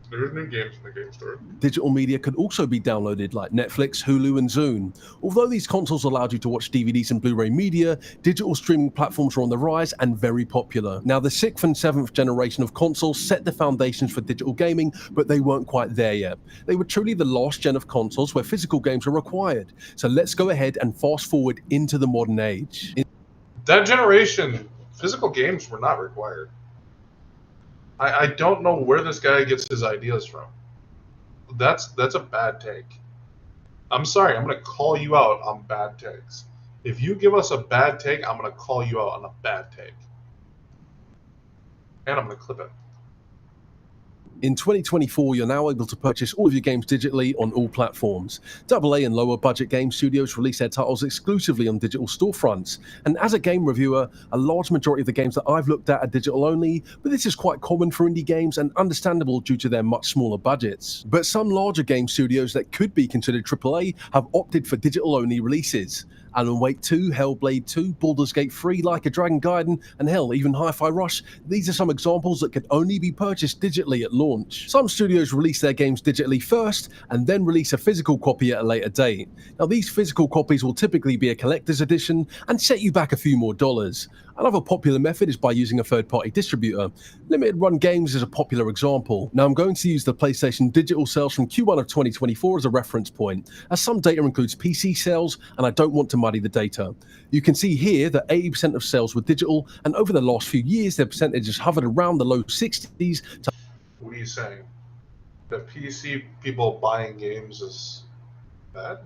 There's new games in the game store. digital media could also be downloaded like Netflix, Hulu, and Zune. Although these consoles allowed you to watch DVDs and Blu-ray media, digital streaming platforms are on the rise and very popular. Now, the 6th and 7th generation of consoles set the foundations for digital gaming, but they weren't quite there yet. They were truly the last gen of consoles where physical games are required. So let's go ahead and fast forward into the modern age. That generation, physical games were not required. I don't know where this guy gets his ideas from. That's a bad take. I'm sorry, I'm going to call you out on bad takes. If you give us a bad take, I'm going to call you out on a bad take. And I'm going to clip it. In 2024, you're now able to purchase all of your games digitally on all platforms. AA and lower budget game studios release their titles exclusively on digital storefronts. And as a game reviewer, a large majority of the games that I've looked at are digital only, but this is quite common for indie games and understandable due to their much smaller budgets. But some larger game studios that could be considered AAA have opted for digital only releases. Alan Wake 2, Hellblade 2, Baldur's Gate 3, Like a Dragon Gaiden, and hell, even Hi-Fi Rush, these are some examples that could only be purchased digitally at launch. Some studios release their games digitally first, and then release a physical copy at a later date. Now, these physical copies will typically be a collector's edition and set you back a few more dollars. Another popular method is by using a third-party distributor. Limited Run Games is a popular example. Now, I'm going to use the PlayStation digital sales from Q1 of 2024 as a reference point, as some data includes PC sales, and I don't want to muddy the data. You can see here that 80% of sales were digital, and over the last few years, their percentage has hovered around the low 60s. What are you saying? The PC people buying games is bad?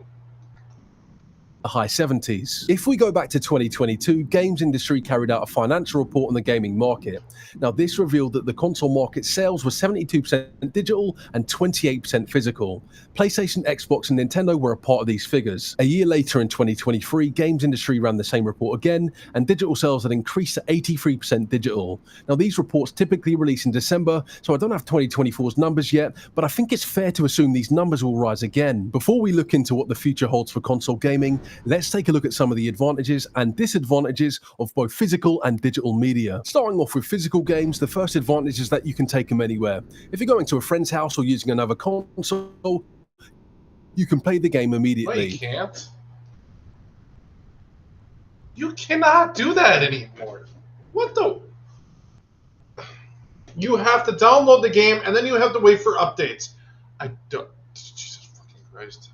The high 70s. If we go back to 2022, games industry carried out a financial report on the gaming market. Now, this revealed that the console market sales were 72% digital and 28% physical. PlayStation, Xbox, and Nintendo were a part of these figures. A year later in 2023, games industry ran the same report again, and digital sales had increased to 83% digital. Now, these reports typically release in December, so I don't have 2024's numbers yet, but I think it's fair to assume these numbers will rise again. Before we look into what the future holds for console gaming, let's take a look at some of the advantages and disadvantages of both physical and digital media. Starting off with physical games, the first advantage is that you can take them anywhere. If you're going to a friend's house or using another console, you can play the game immediately. No, you can't. You cannot do that anymore. What the? You have to download the game and then you have to wait for updates. I don't. Jesus fucking Christ.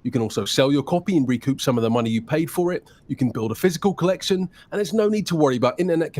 You can also sell your copy and recoup some of the money you paid for it. You can build a physical collection, and there's no need to worry about internet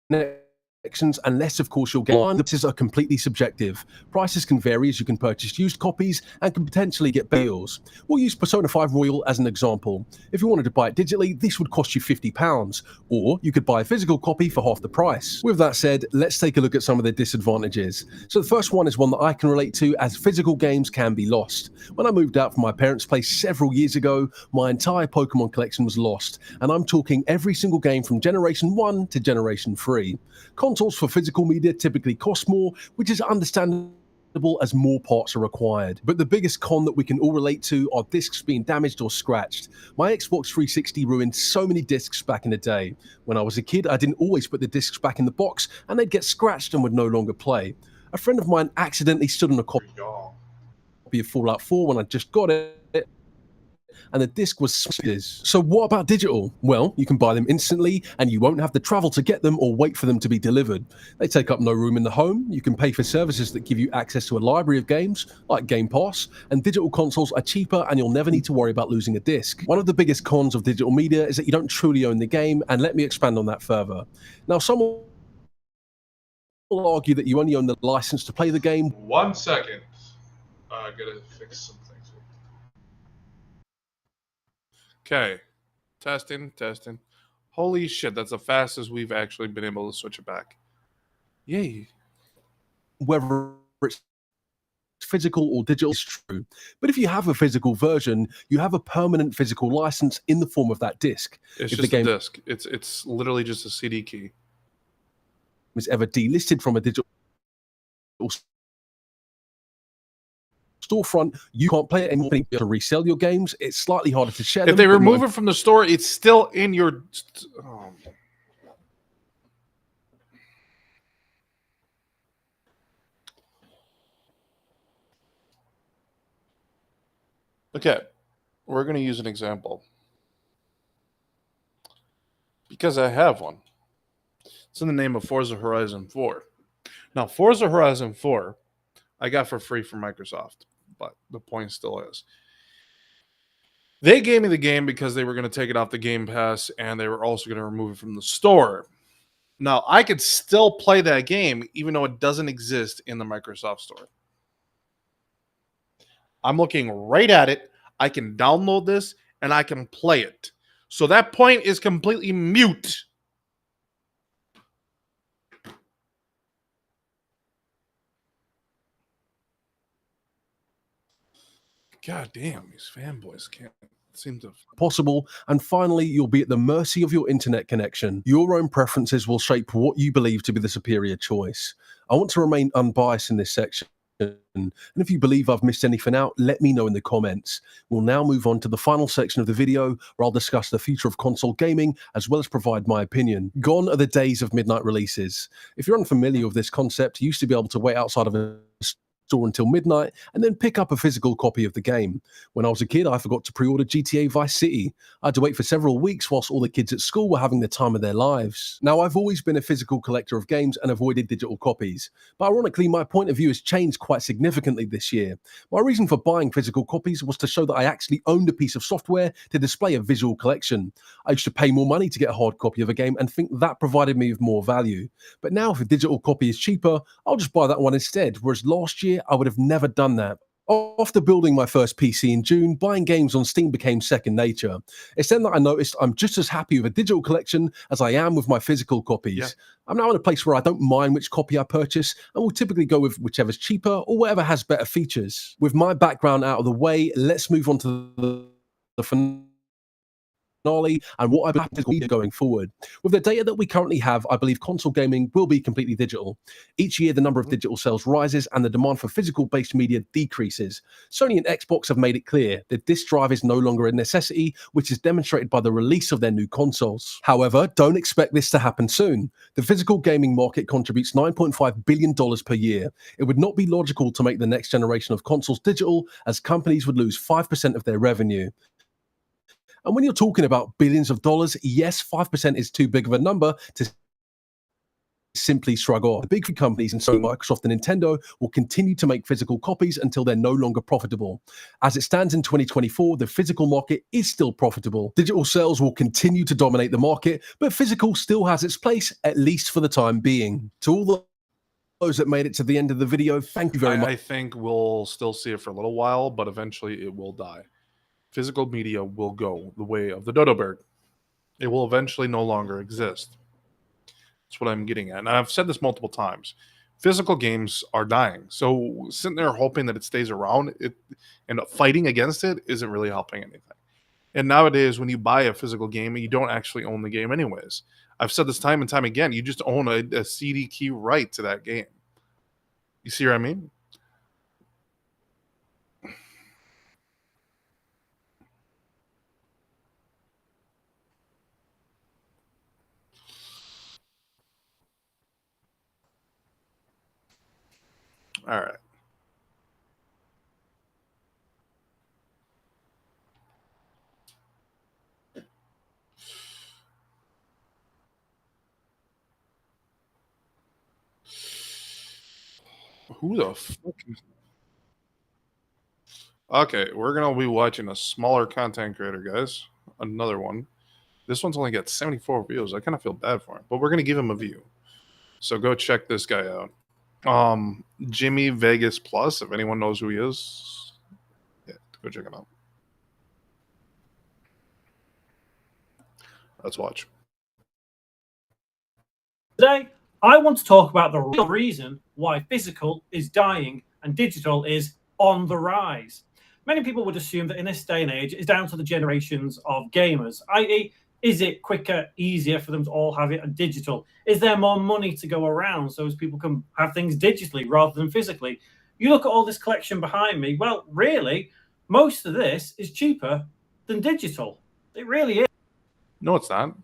connections unless, of course, you'll get one. This are completely subjective. Prices can vary as you can purchase used copies and can potentially get deals. We'll use Persona 5 Royal as an example. If you wanted to buy it digitally, this would cost you £50, or you could buy a physical copy for half the price. With that said, let's take a look at some of the disadvantages. So the first one is one that I can relate to, as physical games can be lost. When I moved out from my parents' place several years ago, my entire Pokemon collection was lost, and I'm talking every single game from Generation 1 to Generation 3. Consoles for physical media typically cost more, which is understandable as more parts are required. But the biggest con that we can all relate to are discs being damaged or scratched. My Xbox 360 ruined so many discs back in the day. When I was a kid, I didn't always put the discs back in the box, and they'd get scratched and would no longer play. A friend of mine accidentally stood on a copy of Fallout 4 when I just got it, and the disc was smooth. So what about digital? Well, you can buy them instantly, and you won't have to travel to get them or wait for them to be delivered. They take up no room in the home. You can pay for services that give you access to a library of games, like Game Pass, and digital consoles are cheaper, and you'll never need to worry about losing a disc. One of the biggest cons of digital media is that you don't truly own the game, and let me expand on that further. Now, some will argue that you only own the license to play the game. 1 second. I gotta fix some things. Okay, testing. Holy shit, that's the fastest we've actually been able to switch it back. Yay. Whether it's physical or digital is true. But if you have a physical version, you have a permanent physical license in the form of that disc. It's if just the game a disc. It's literally just a CD key. is ever delisted from a digital storefront, you can't play it anymore to resell your games. It's slightly harder to share them. If they but remove it from the store, it's still in your. Oh. Okay, we're going to use an example because I have one. It's in the name of Forza Horizon 4. Now, Forza Horizon 4, I got for free from Microsoft, but the point still is. They gave me the game because they were going to take it off the Game Pass and they were also going to remove it from the store. Now, I could still play that game even though it doesn't exist in the Microsoft store. I'm looking right at it. I can download this and I can play it. So that point is completely mute. God damn, these fanboys can't seem to. Possible. And finally, you'll be at the mercy of your internet connection. Your own preferences will shape what you believe to be the superior choice. I want to remain unbiased in this section. And if you believe I've missed anything out, let me know in the comments. We'll now move on to the final section of the video where I'll discuss the future of console gaming as well as provide my opinion. Gone are the days of midnight releases. If you're unfamiliar with this concept, you used to be able to wait outside of a store until midnight and then pick up a physical copy of the game. When I was a kid, I forgot to pre-order GTA Vice City. I had to wait for several weeks whilst all the kids at school were having the time of their lives. Now, I've always been a physical collector of games and avoided digital copies, but ironically, my point of view has changed quite significantly this year. My reason for buying physical copies was to show that I actually owned a piece of software to display a visual collection. I used to pay more money to get a hard copy of a game and think that provided me with more value. But now, if a digital copy is cheaper, I'll just buy that one instead, whereas last year, I would have never done that. After building my first PC in June, buying games on Steam became second nature. It's then that I noticed I'm just as happy with a digital collection as I am with my physical copies. Yeah. I'm now in a place where I don't mind which copy I purchase and will typically go with whichever's cheaper or whatever has better features. With my background out of the way, let's move on to the finale and what I believe is going forward. With the data that we currently have, I believe console gaming will be completely digital. Each year, the number of digital sales rises and the demand for physical-based media decreases. Sony and Xbox have made it clear that this drive is no longer a necessity, which is demonstrated by the release of their new consoles. However, don't expect this to happen soon. The physical gaming market contributes $9.5 billion per year. It would not be logical to make the next generation of consoles digital, as companies would lose 5% of their revenue. And when you're talking about billions of dollars, yes, 5% is too big of a number to simply shrug off. The big three companies, and so Microsoft and Nintendo, will continue to make physical copies until they're no longer profitable. As it stands in 2024, the physical market is still profitable. Digital sales will continue to dominate the market, but physical still has its place, at least for the time being. To all those that made it to the end of the video, thank you very much. I think we'll still see it for a little while, but eventually it will die. Physical media will go the way of the dodo bird. It will eventually no longer exist. That's what I'm getting at. And I've said this multiple times. Physical games are dying. So sitting there hoping that it stays around and fighting against it isn't really helping anything. And nowadays, when you buy a physical game, you don't actually own the game anyways. I've said this time and time again. You just own a CD key right to that game. You see what I mean? All right. Who the fuck is... Okay, we're going to be watching a smaller content creator, guys. Another one. This one's only got 74 views. I kind of feel bad for him, but we're going to give him a view. So go check this guy out. Jimmy Vegas Plus, if anyone knows who he is. Yeah, go check him out. Let's watch. Today, I want to talk about the real reason why physical is dying and digital is on the rise. Many people would assume that in this day and age, it's down to the generations of gamers, i.e., Is it quicker, easier for them to all have it digital? Is there more money to go around so as people can have things digitally rather than physically? You look at all this collection behind me, well, really, most of this is cheaper than digital. It really is. No, it's not.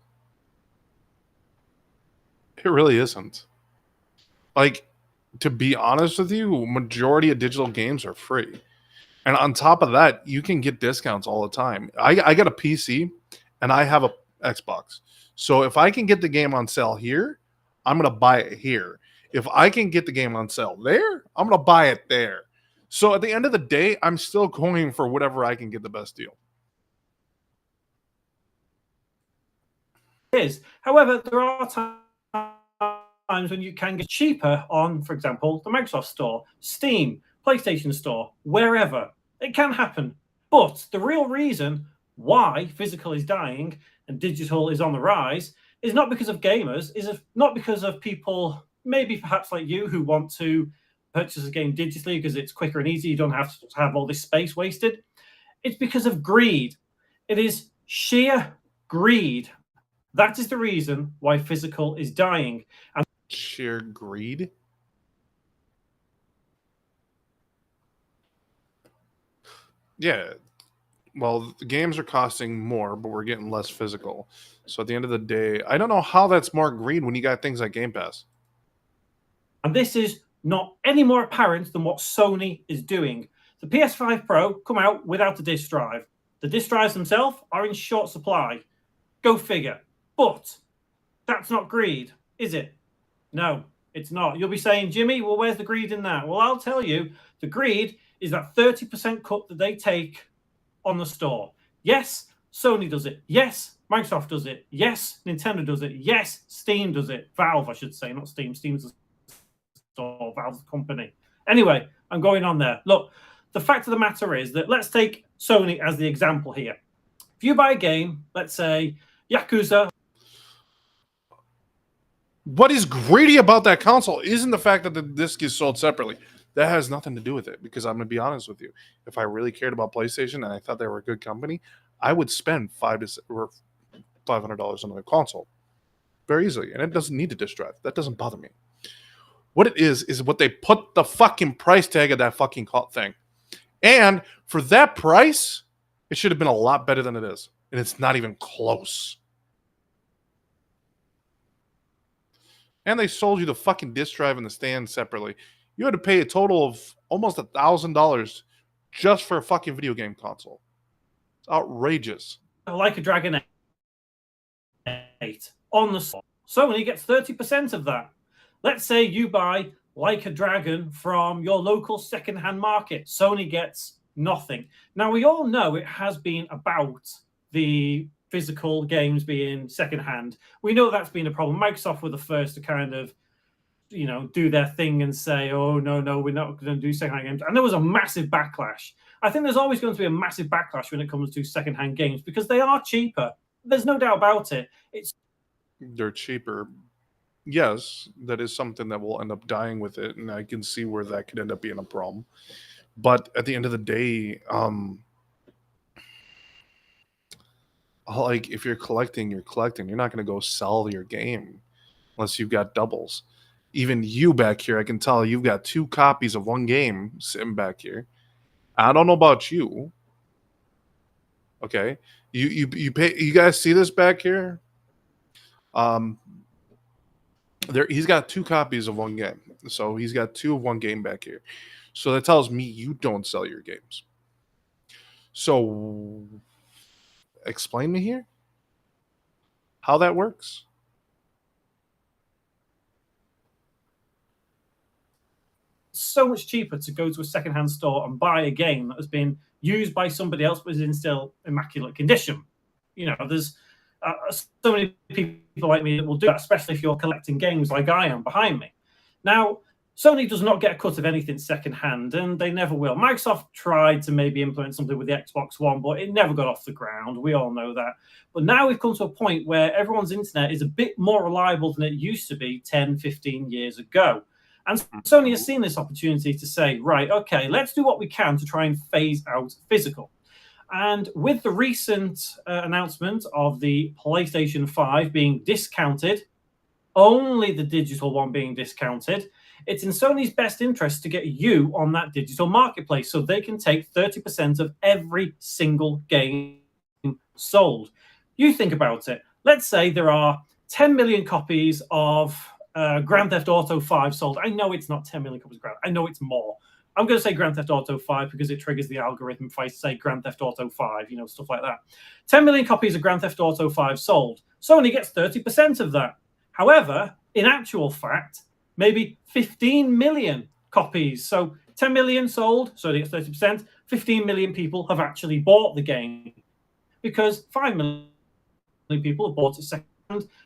It really isn't. Like, to be honest with you, majority of digital games are free. And on top of that, you can get discounts all the time. I got a PC and I have a Xbox. So if I can get the game on sale here, I'm going to buy it here. If I can get the game on sale there, I'm going to buy it there. So at the end of the day, I'm still going for whatever I can get the best deal. Is. However, there are times when you can get cheaper on, for example, the Microsoft Store, Steam, PlayStation Store, wherever. It can happen. But the real reason why physical is dying and digital is on the rise is not because of gamers, is not because of people, maybe perhaps like you, who want to purchase a game digitally because it's quicker and easier. You don't have to have all this space wasted. It's because of greed. It is sheer greed. That is the reason why physical is dying. And sheer greed? Yeah. Well, the games are costing more, but we're getting less physical. So at the end of the day, I don't know how that's more greed when you got things like Game Pass. And this is not any more apparent than what Sony is doing. The PS5 Pro come out without a disk drive. The disk drives themselves are in short supply. Go figure. But that's not greed, is it? No, it's not. You'll be saying, Jimmy, well, where's the greed in that? Well, I'll tell you, the greed is that 30% cut that they take on the store. Yes, Sony does it. Yes, Microsoft does it. Yes, Nintendo does it. Yes, Steam does it. Valve, I should say, not Steam. Steam's the store, Valve's the company. Anyway, I'm going on there. Look, the fact of the matter is that let's take Sony as the example here. If you buy a game, let's say Yakuza. What is greedy about that console isn't the fact that the disc is sold separately. That has nothing to do with it, because I'm going to be honest with you. If I really cared about PlayStation and I thought they were a good company, I would spend $500 on a console very easily, and it doesn't need a disc drive. That doesn't bother me. What it is what they put the fucking price tag of that fucking thing. And for that price, it should have been a lot better than it is. And it's not even close. And they sold you the fucking disc drive and the stand separately. You had to pay a total of almost $1,000 just for a fucking video game console. It's outrageous. Like a Dragon 8 on the store. Sony gets 30% of that. Let's say you buy Like a Dragon from your local second-hand market. Sony gets nothing. Now, we all know it has been about the physical games being second-hand. We know that's been a problem. Microsoft were the first to kind of, do their thing and say, oh, no, we're not going to do second-hand games. And there was a massive backlash. I think there's always going to be a massive backlash when it comes to second-hand games because they are cheaper. There's no doubt about it. They're cheaper. Yes, that is something that will end up dying with it, and I can see where that could end up being a problem. But at the end of the day, like if you're collecting, you're collecting. You're not going to go sell your game unless you've got doubles. Even you back here, I can tell you've got 2 copies of one game sitting back here. I don't know about you. Okay, you pay. You guys see this back here? He's got 2 copies of one game, so he's got 2 of one game back here. So that tells me you don't sell your games. So explain me here how that works. So much cheaper to go to a second-hand store and buy a game that has been used by somebody else but is in still immaculate condition. There's so many people like me that will do that, especially if you're collecting games like I am behind me. Now, Sony does not get a cut of anything second-hand, and they never will. Microsoft tried to maybe implement something with the Xbox One, but it never got off the ground. We all know that. But now we've come to a point where everyone's internet is a bit more reliable than it used to be 10, 15 years ago. And Sony has seen this opportunity to say, right, okay, let's do what we can to try and phase out physical. And with the recent announcement of the PlayStation 5 being discounted, only the digital one being discounted, it's in Sony's best interest to get you on that digital marketplace so they can take 30% of every single game sold. You think about it. Let's say there are 10 million copies of Grand Theft Auto 5 sold. I know it's not 10 million copies of Grand. I know it's more. I'm going to say Grand Theft Auto 5 because it triggers the algorithm if I say Grand Theft Auto 5, stuff like that. 10 million copies of Grand Theft Auto 5 sold. Sony gets 30% of that. However, in actual fact, maybe 15 million copies. So 10 million sold, Sony gets 30%. 15 million people have actually bought the game because 5 million people have bought it second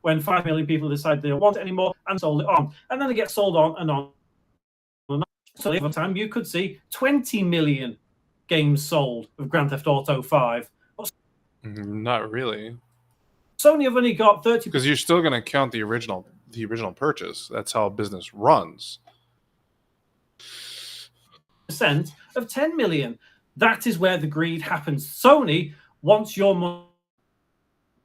when 5 million people decide they don't want it anymore and sold it on. And then it gets sold on and on. So over time, you could see 20 million games sold of Grand Theft Auto 5. Not really. Sony have only got 30%. Because you're still going to count the original purchase. That's how a business runs. Of 10 million. That is where the greed happens. Sony wants your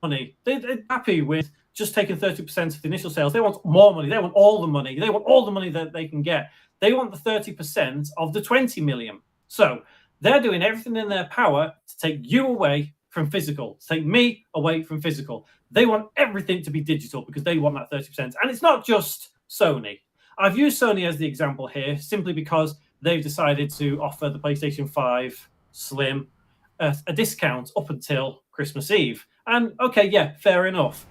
money. They're happy with just taking 30% of the initial sales. They want more money. They want all the money. They want all the money that they can get. They want the 30% of the 20 million. So they're doing everything in their power to take you away from physical, to take me away from physical. They want everything to be digital because they want that 30%. And it's not just Sony. I've used Sony as the example here simply because they've decided to offer the PlayStation 5 Slim a discount up until Christmas Eve. And okay, yeah, fair enough.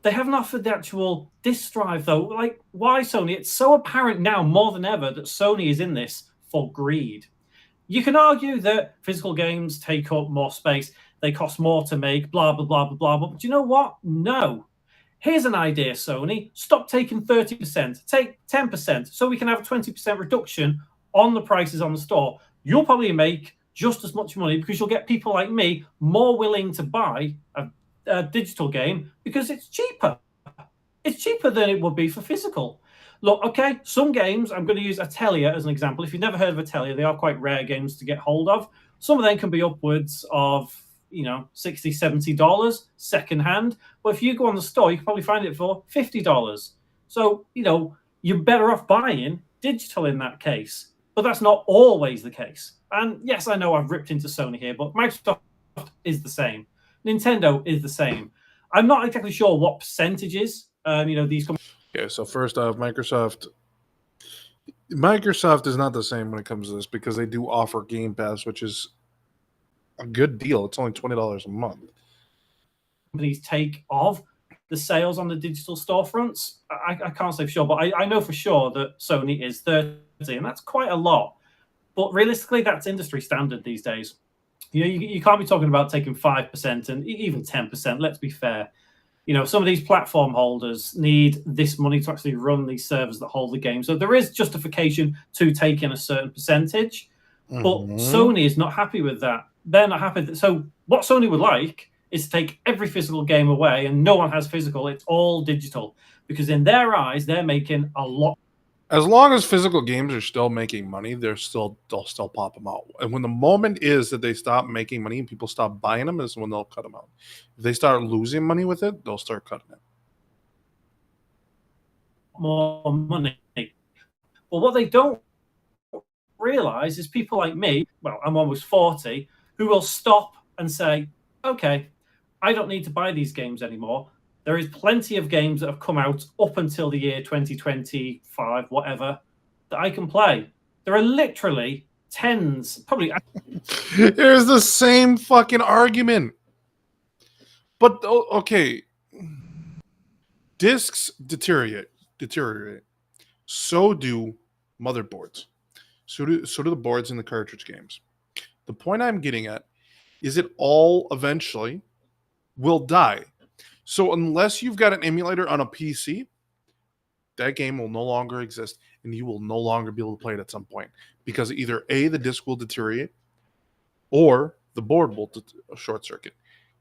They haven't offered the actual disk drive, though. Like, why Sony? It's so apparent now more than ever that Sony is in this for greed. You can argue that physical games take up more space, they cost more to make, blah, blah, blah, blah, blah. But you know what? No. Here's an idea, Sony. Stop taking 30%. Take 10% so we can have a 20% reduction on the prices on the store. You'll probably make just as much money because you'll get people like me more willing to buy a digital game because it's cheaper. It's cheaper than it would be for physical. Look, okay, some games, I'm going to use Atelier as an example. If you've never heard of Atelier, they are quite rare games to get hold of. Some of them can be upwards of, $60, $70 secondhand. But if you go on the store, you can probably find it for $50. So, you're better off buying digital in that case. But that's not always the case. And yes, I know I've ripped into Sony here, but Microsoft is the same. Nintendo is the same. I'm not exactly sure what percentages, these companies. Okay, so first off, Microsoft is not the same when it comes to this because they do offer Game Pass, which is a good deal. It's only $20 a month. Companies take of the sales on the digital storefronts. I can't say for sure, but I know for sure that Sony is 30, and that's quite a lot. But realistically, that's industry standard these days. You can't be talking about taking 5% and even 10%. Let's be fair. Some of these platform holders need this money to actually run these servers that hold the game. So there is justification to taking a certain percentage. But Sony is not happy with that. They're not happy. So what Sony would like is to take every physical game away, and no one has physical. It's all digital. Because in their eyes, they're making a lot. As long as physical games are still making money, they'll still pop them out. And when the moment is that they stop making money and people stop buying them, is when they'll cut them out. If they start losing money with it, they'll start cutting it. More money. But what they don't realize is people like me, well, I'm almost 40, who will stop and say, okay, I don't need to buy these games anymore. There is plenty of games that have come out up until the year 2025, whatever, that I can play. There are literally tens, probably. Here's the same fucking argument. But, okay. Discs deteriorate. So do motherboards. So do the boards in the cartridge games. The point I'm getting at is it all eventually will die. So unless you've got an emulator on a PC, that game will no longer exist, and you will no longer be able to play it at some point because either A, the disc will deteriorate, or the board will short circuit.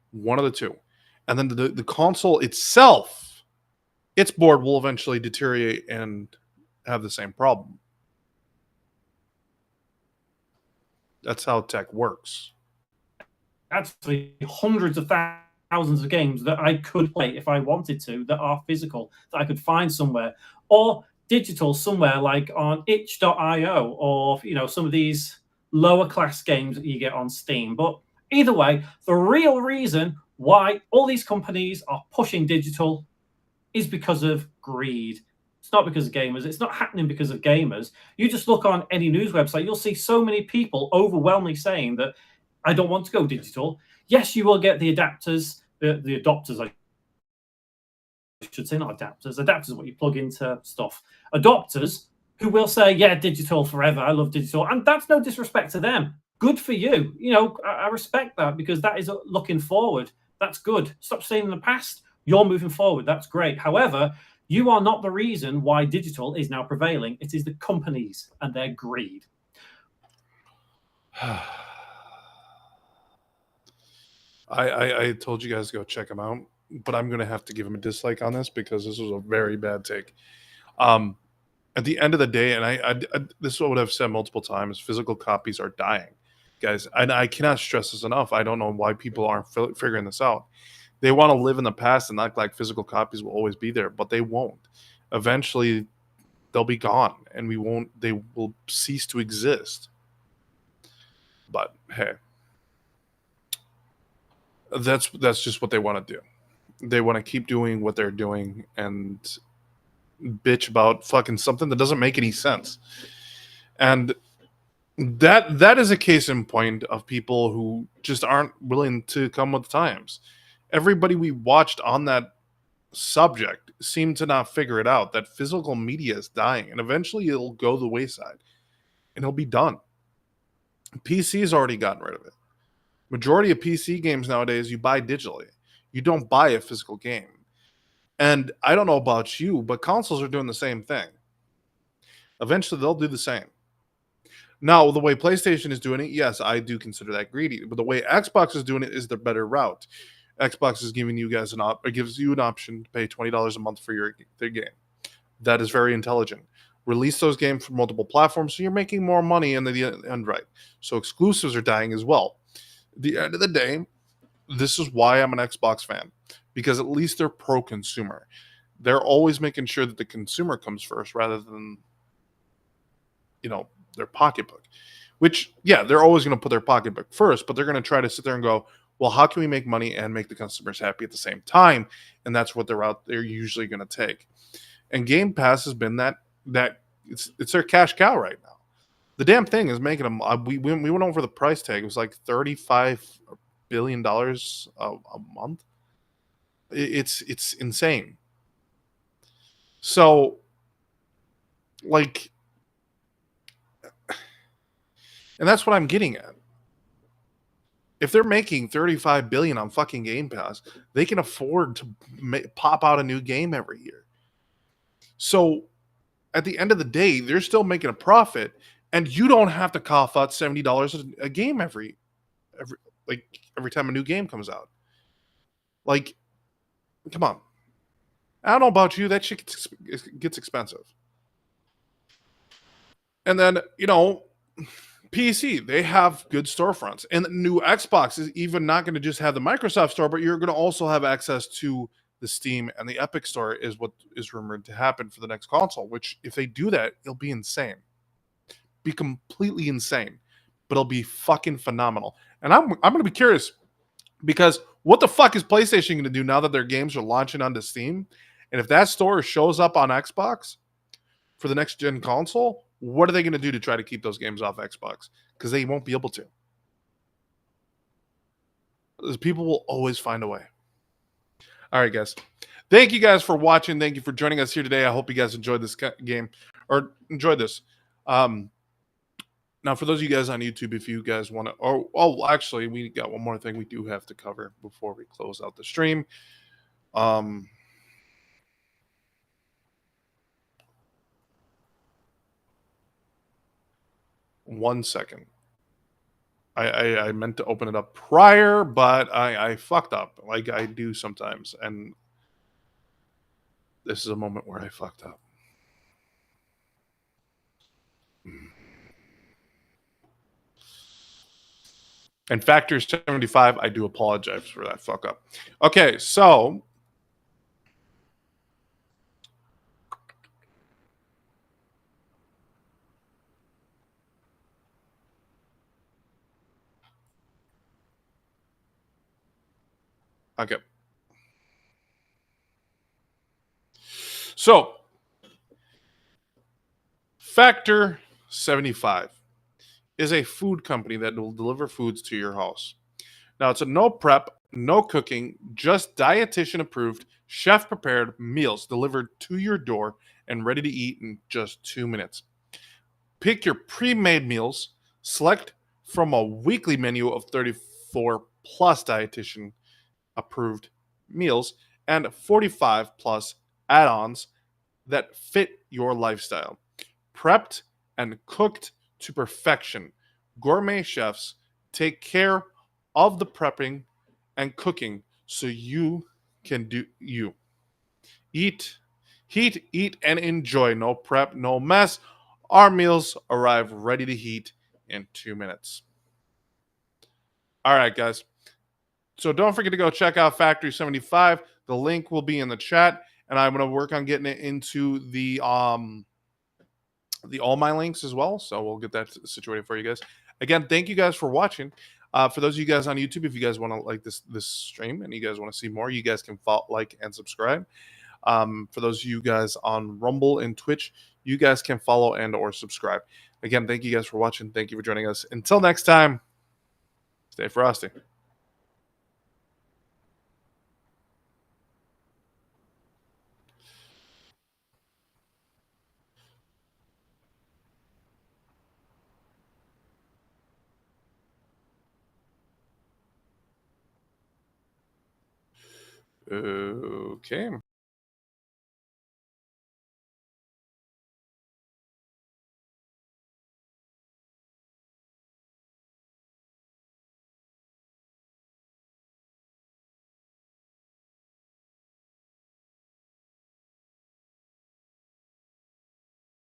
One of the two. And then the console itself, its board will eventually deteriorate and have the same problem. That's how tech works. actually hundreds of thousands of games that I could play if I wanted to, that are physical, that I could find somewhere, or digital somewhere like on itch.io, or some of these lower class games that you get on Steam. But either way, the real reason why all these companies are pushing digital is because of greed. It's not because of gamers. It's not happening because of gamers. You just look on any news website, you'll see so many people overwhelmingly saying that I don't want to go digital. Yes, you will get the adapters, the adopters, I should say, not adapters. Adapters are what you plug into stuff. Adopters who will say, yeah, digital forever. I love digital. And that's no disrespect to them. Good for you. I respect that, because that is looking forward. That's good. Stop saying in the past. You're moving forward. That's great. However, you are not the reason why digital is now prevailing. It is the companies and their greed. I told you guys to go check him out, but I'm going to have to give him a dislike on this because this was a very bad take. At the end of the day, and I this is what I've said multiple times, physical copies are dying, guys. And I cannot stress this enough. I don't know why people aren't figuring this out. They want to live in the past and act like physical copies will always be there, but they won't. Eventually, they'll be gone, and they will cease to exist. But hey, that's just what they want to do. They want to keep doing what they're doing and bitch about fucking something that doesn't make any sense. And that is a case in point of people who just aren't willing to come with the times. Everybody we watched on that subject seemed to not figure it out, that physical media is dying, and eventually it'll go the wayside and it'll be done. PC's already gotten rid of it. Majority of PC games nowadays you buy digitally. You don't buy a physical game. And I don't know about you, but consoles are doing the same thing. Eventually, they'll do the same. Now, the way PlayStation is doing it, yes, I do consider that greedy. But the way Xbox is doing it is the better route. Xbox is giving you guys gives you an option to pay $20 a month for their game. That is very intelligent. Release those games for multiple platforms, so you're making more money in the end, right? So exclusives are dying as well. At the end of the day, this is why I'm an Xbox fan, because at least they're pro-consumer. They're always making sure that the consumer comes first rather than, their pocketbook. Which, yeah, they're always going to put their pocketbook first, but they're going to try to sit there and go, well, how can we make money and make the customers happy at the same time? And that's what they're usually going to take. And Game Pass has been that it's their cash cow right now. The damn thing is making them. We went over the price tag. It was like $35 billion a month. It's insane. So, like, and that's what I'm getting at. If they're making $35 billion on fucking Game Pass, they can afford to pop out a new game every year. So, at the end of the day, they're still making a profit, and you don't have to cough out $70 a game every time a new game comes out. Like, come on. I don't know about you, that shit gets expensive. And then, PC, they have good storefronts. And the new Xbox is even not going to just have the Microsoft Store, but you're going to also have access to the Steam and the Epic Store is what is rumored to happen for the next console, which if they do that, it'll be insane. Be completely insane. But it'll be fucking phenomenal. And I'm going to be curious because what the fuck is PlayStation going to do now that their games are launching onto Steam? And if that store shows up on Xbox for the next gen console, what are they going to do to try to keep those games off Xbox? Because they won't be able to. People will always find a way. All right, guys. Thank you guys for watching. Thank you for joining us here today. I hope you guys enjoyed this game or enjoyed this. Now, for those of you guys on YouTube, if you guys want to... actually, we got one more thing we do have to cover before we close out the stream. 1 second. I meant to open it up prior, but I fucked up like I do sometimes. And this is a moment where I fucked up. And factor 75, I do apologize for that fuck up. Okay, so okay. So Factor 75 is a food company that will deliver foods to your house. Now, it's a no prep, no cooking, just dietitian approved, chef prepared meals delivered to your door and ready to eat in just 2 minutes. Pick your pre made meals, select from a weekly menu of 34 plus dietitian approved meals and 45 plus add ons that fit your lifestyle. Prepped and cooked to perfection, gourmet chefs take care of the prepping and cooking so you can do you. Eat, heat, eat, and enjoy. No prep, no mess. Our meals arrive ready to heat in 2 minutes. All right, guys. So don't forget to go check out Factory 75. The link will be in the chat, and I'm going to work on getting it into the all my links as well. So we'll get that situated for you guys. Again, thank you guys for watching. For those of you guys on YouTube, if you guys want to like this stream and you guys want to see more, you guys can follow, like, and subscribe. For those of you guys on Rumble and Twitch, you guys can follow and or subscribe. Again, thank you guys for watching. Thank you for joining us. Until next time, stay frosty. Okay.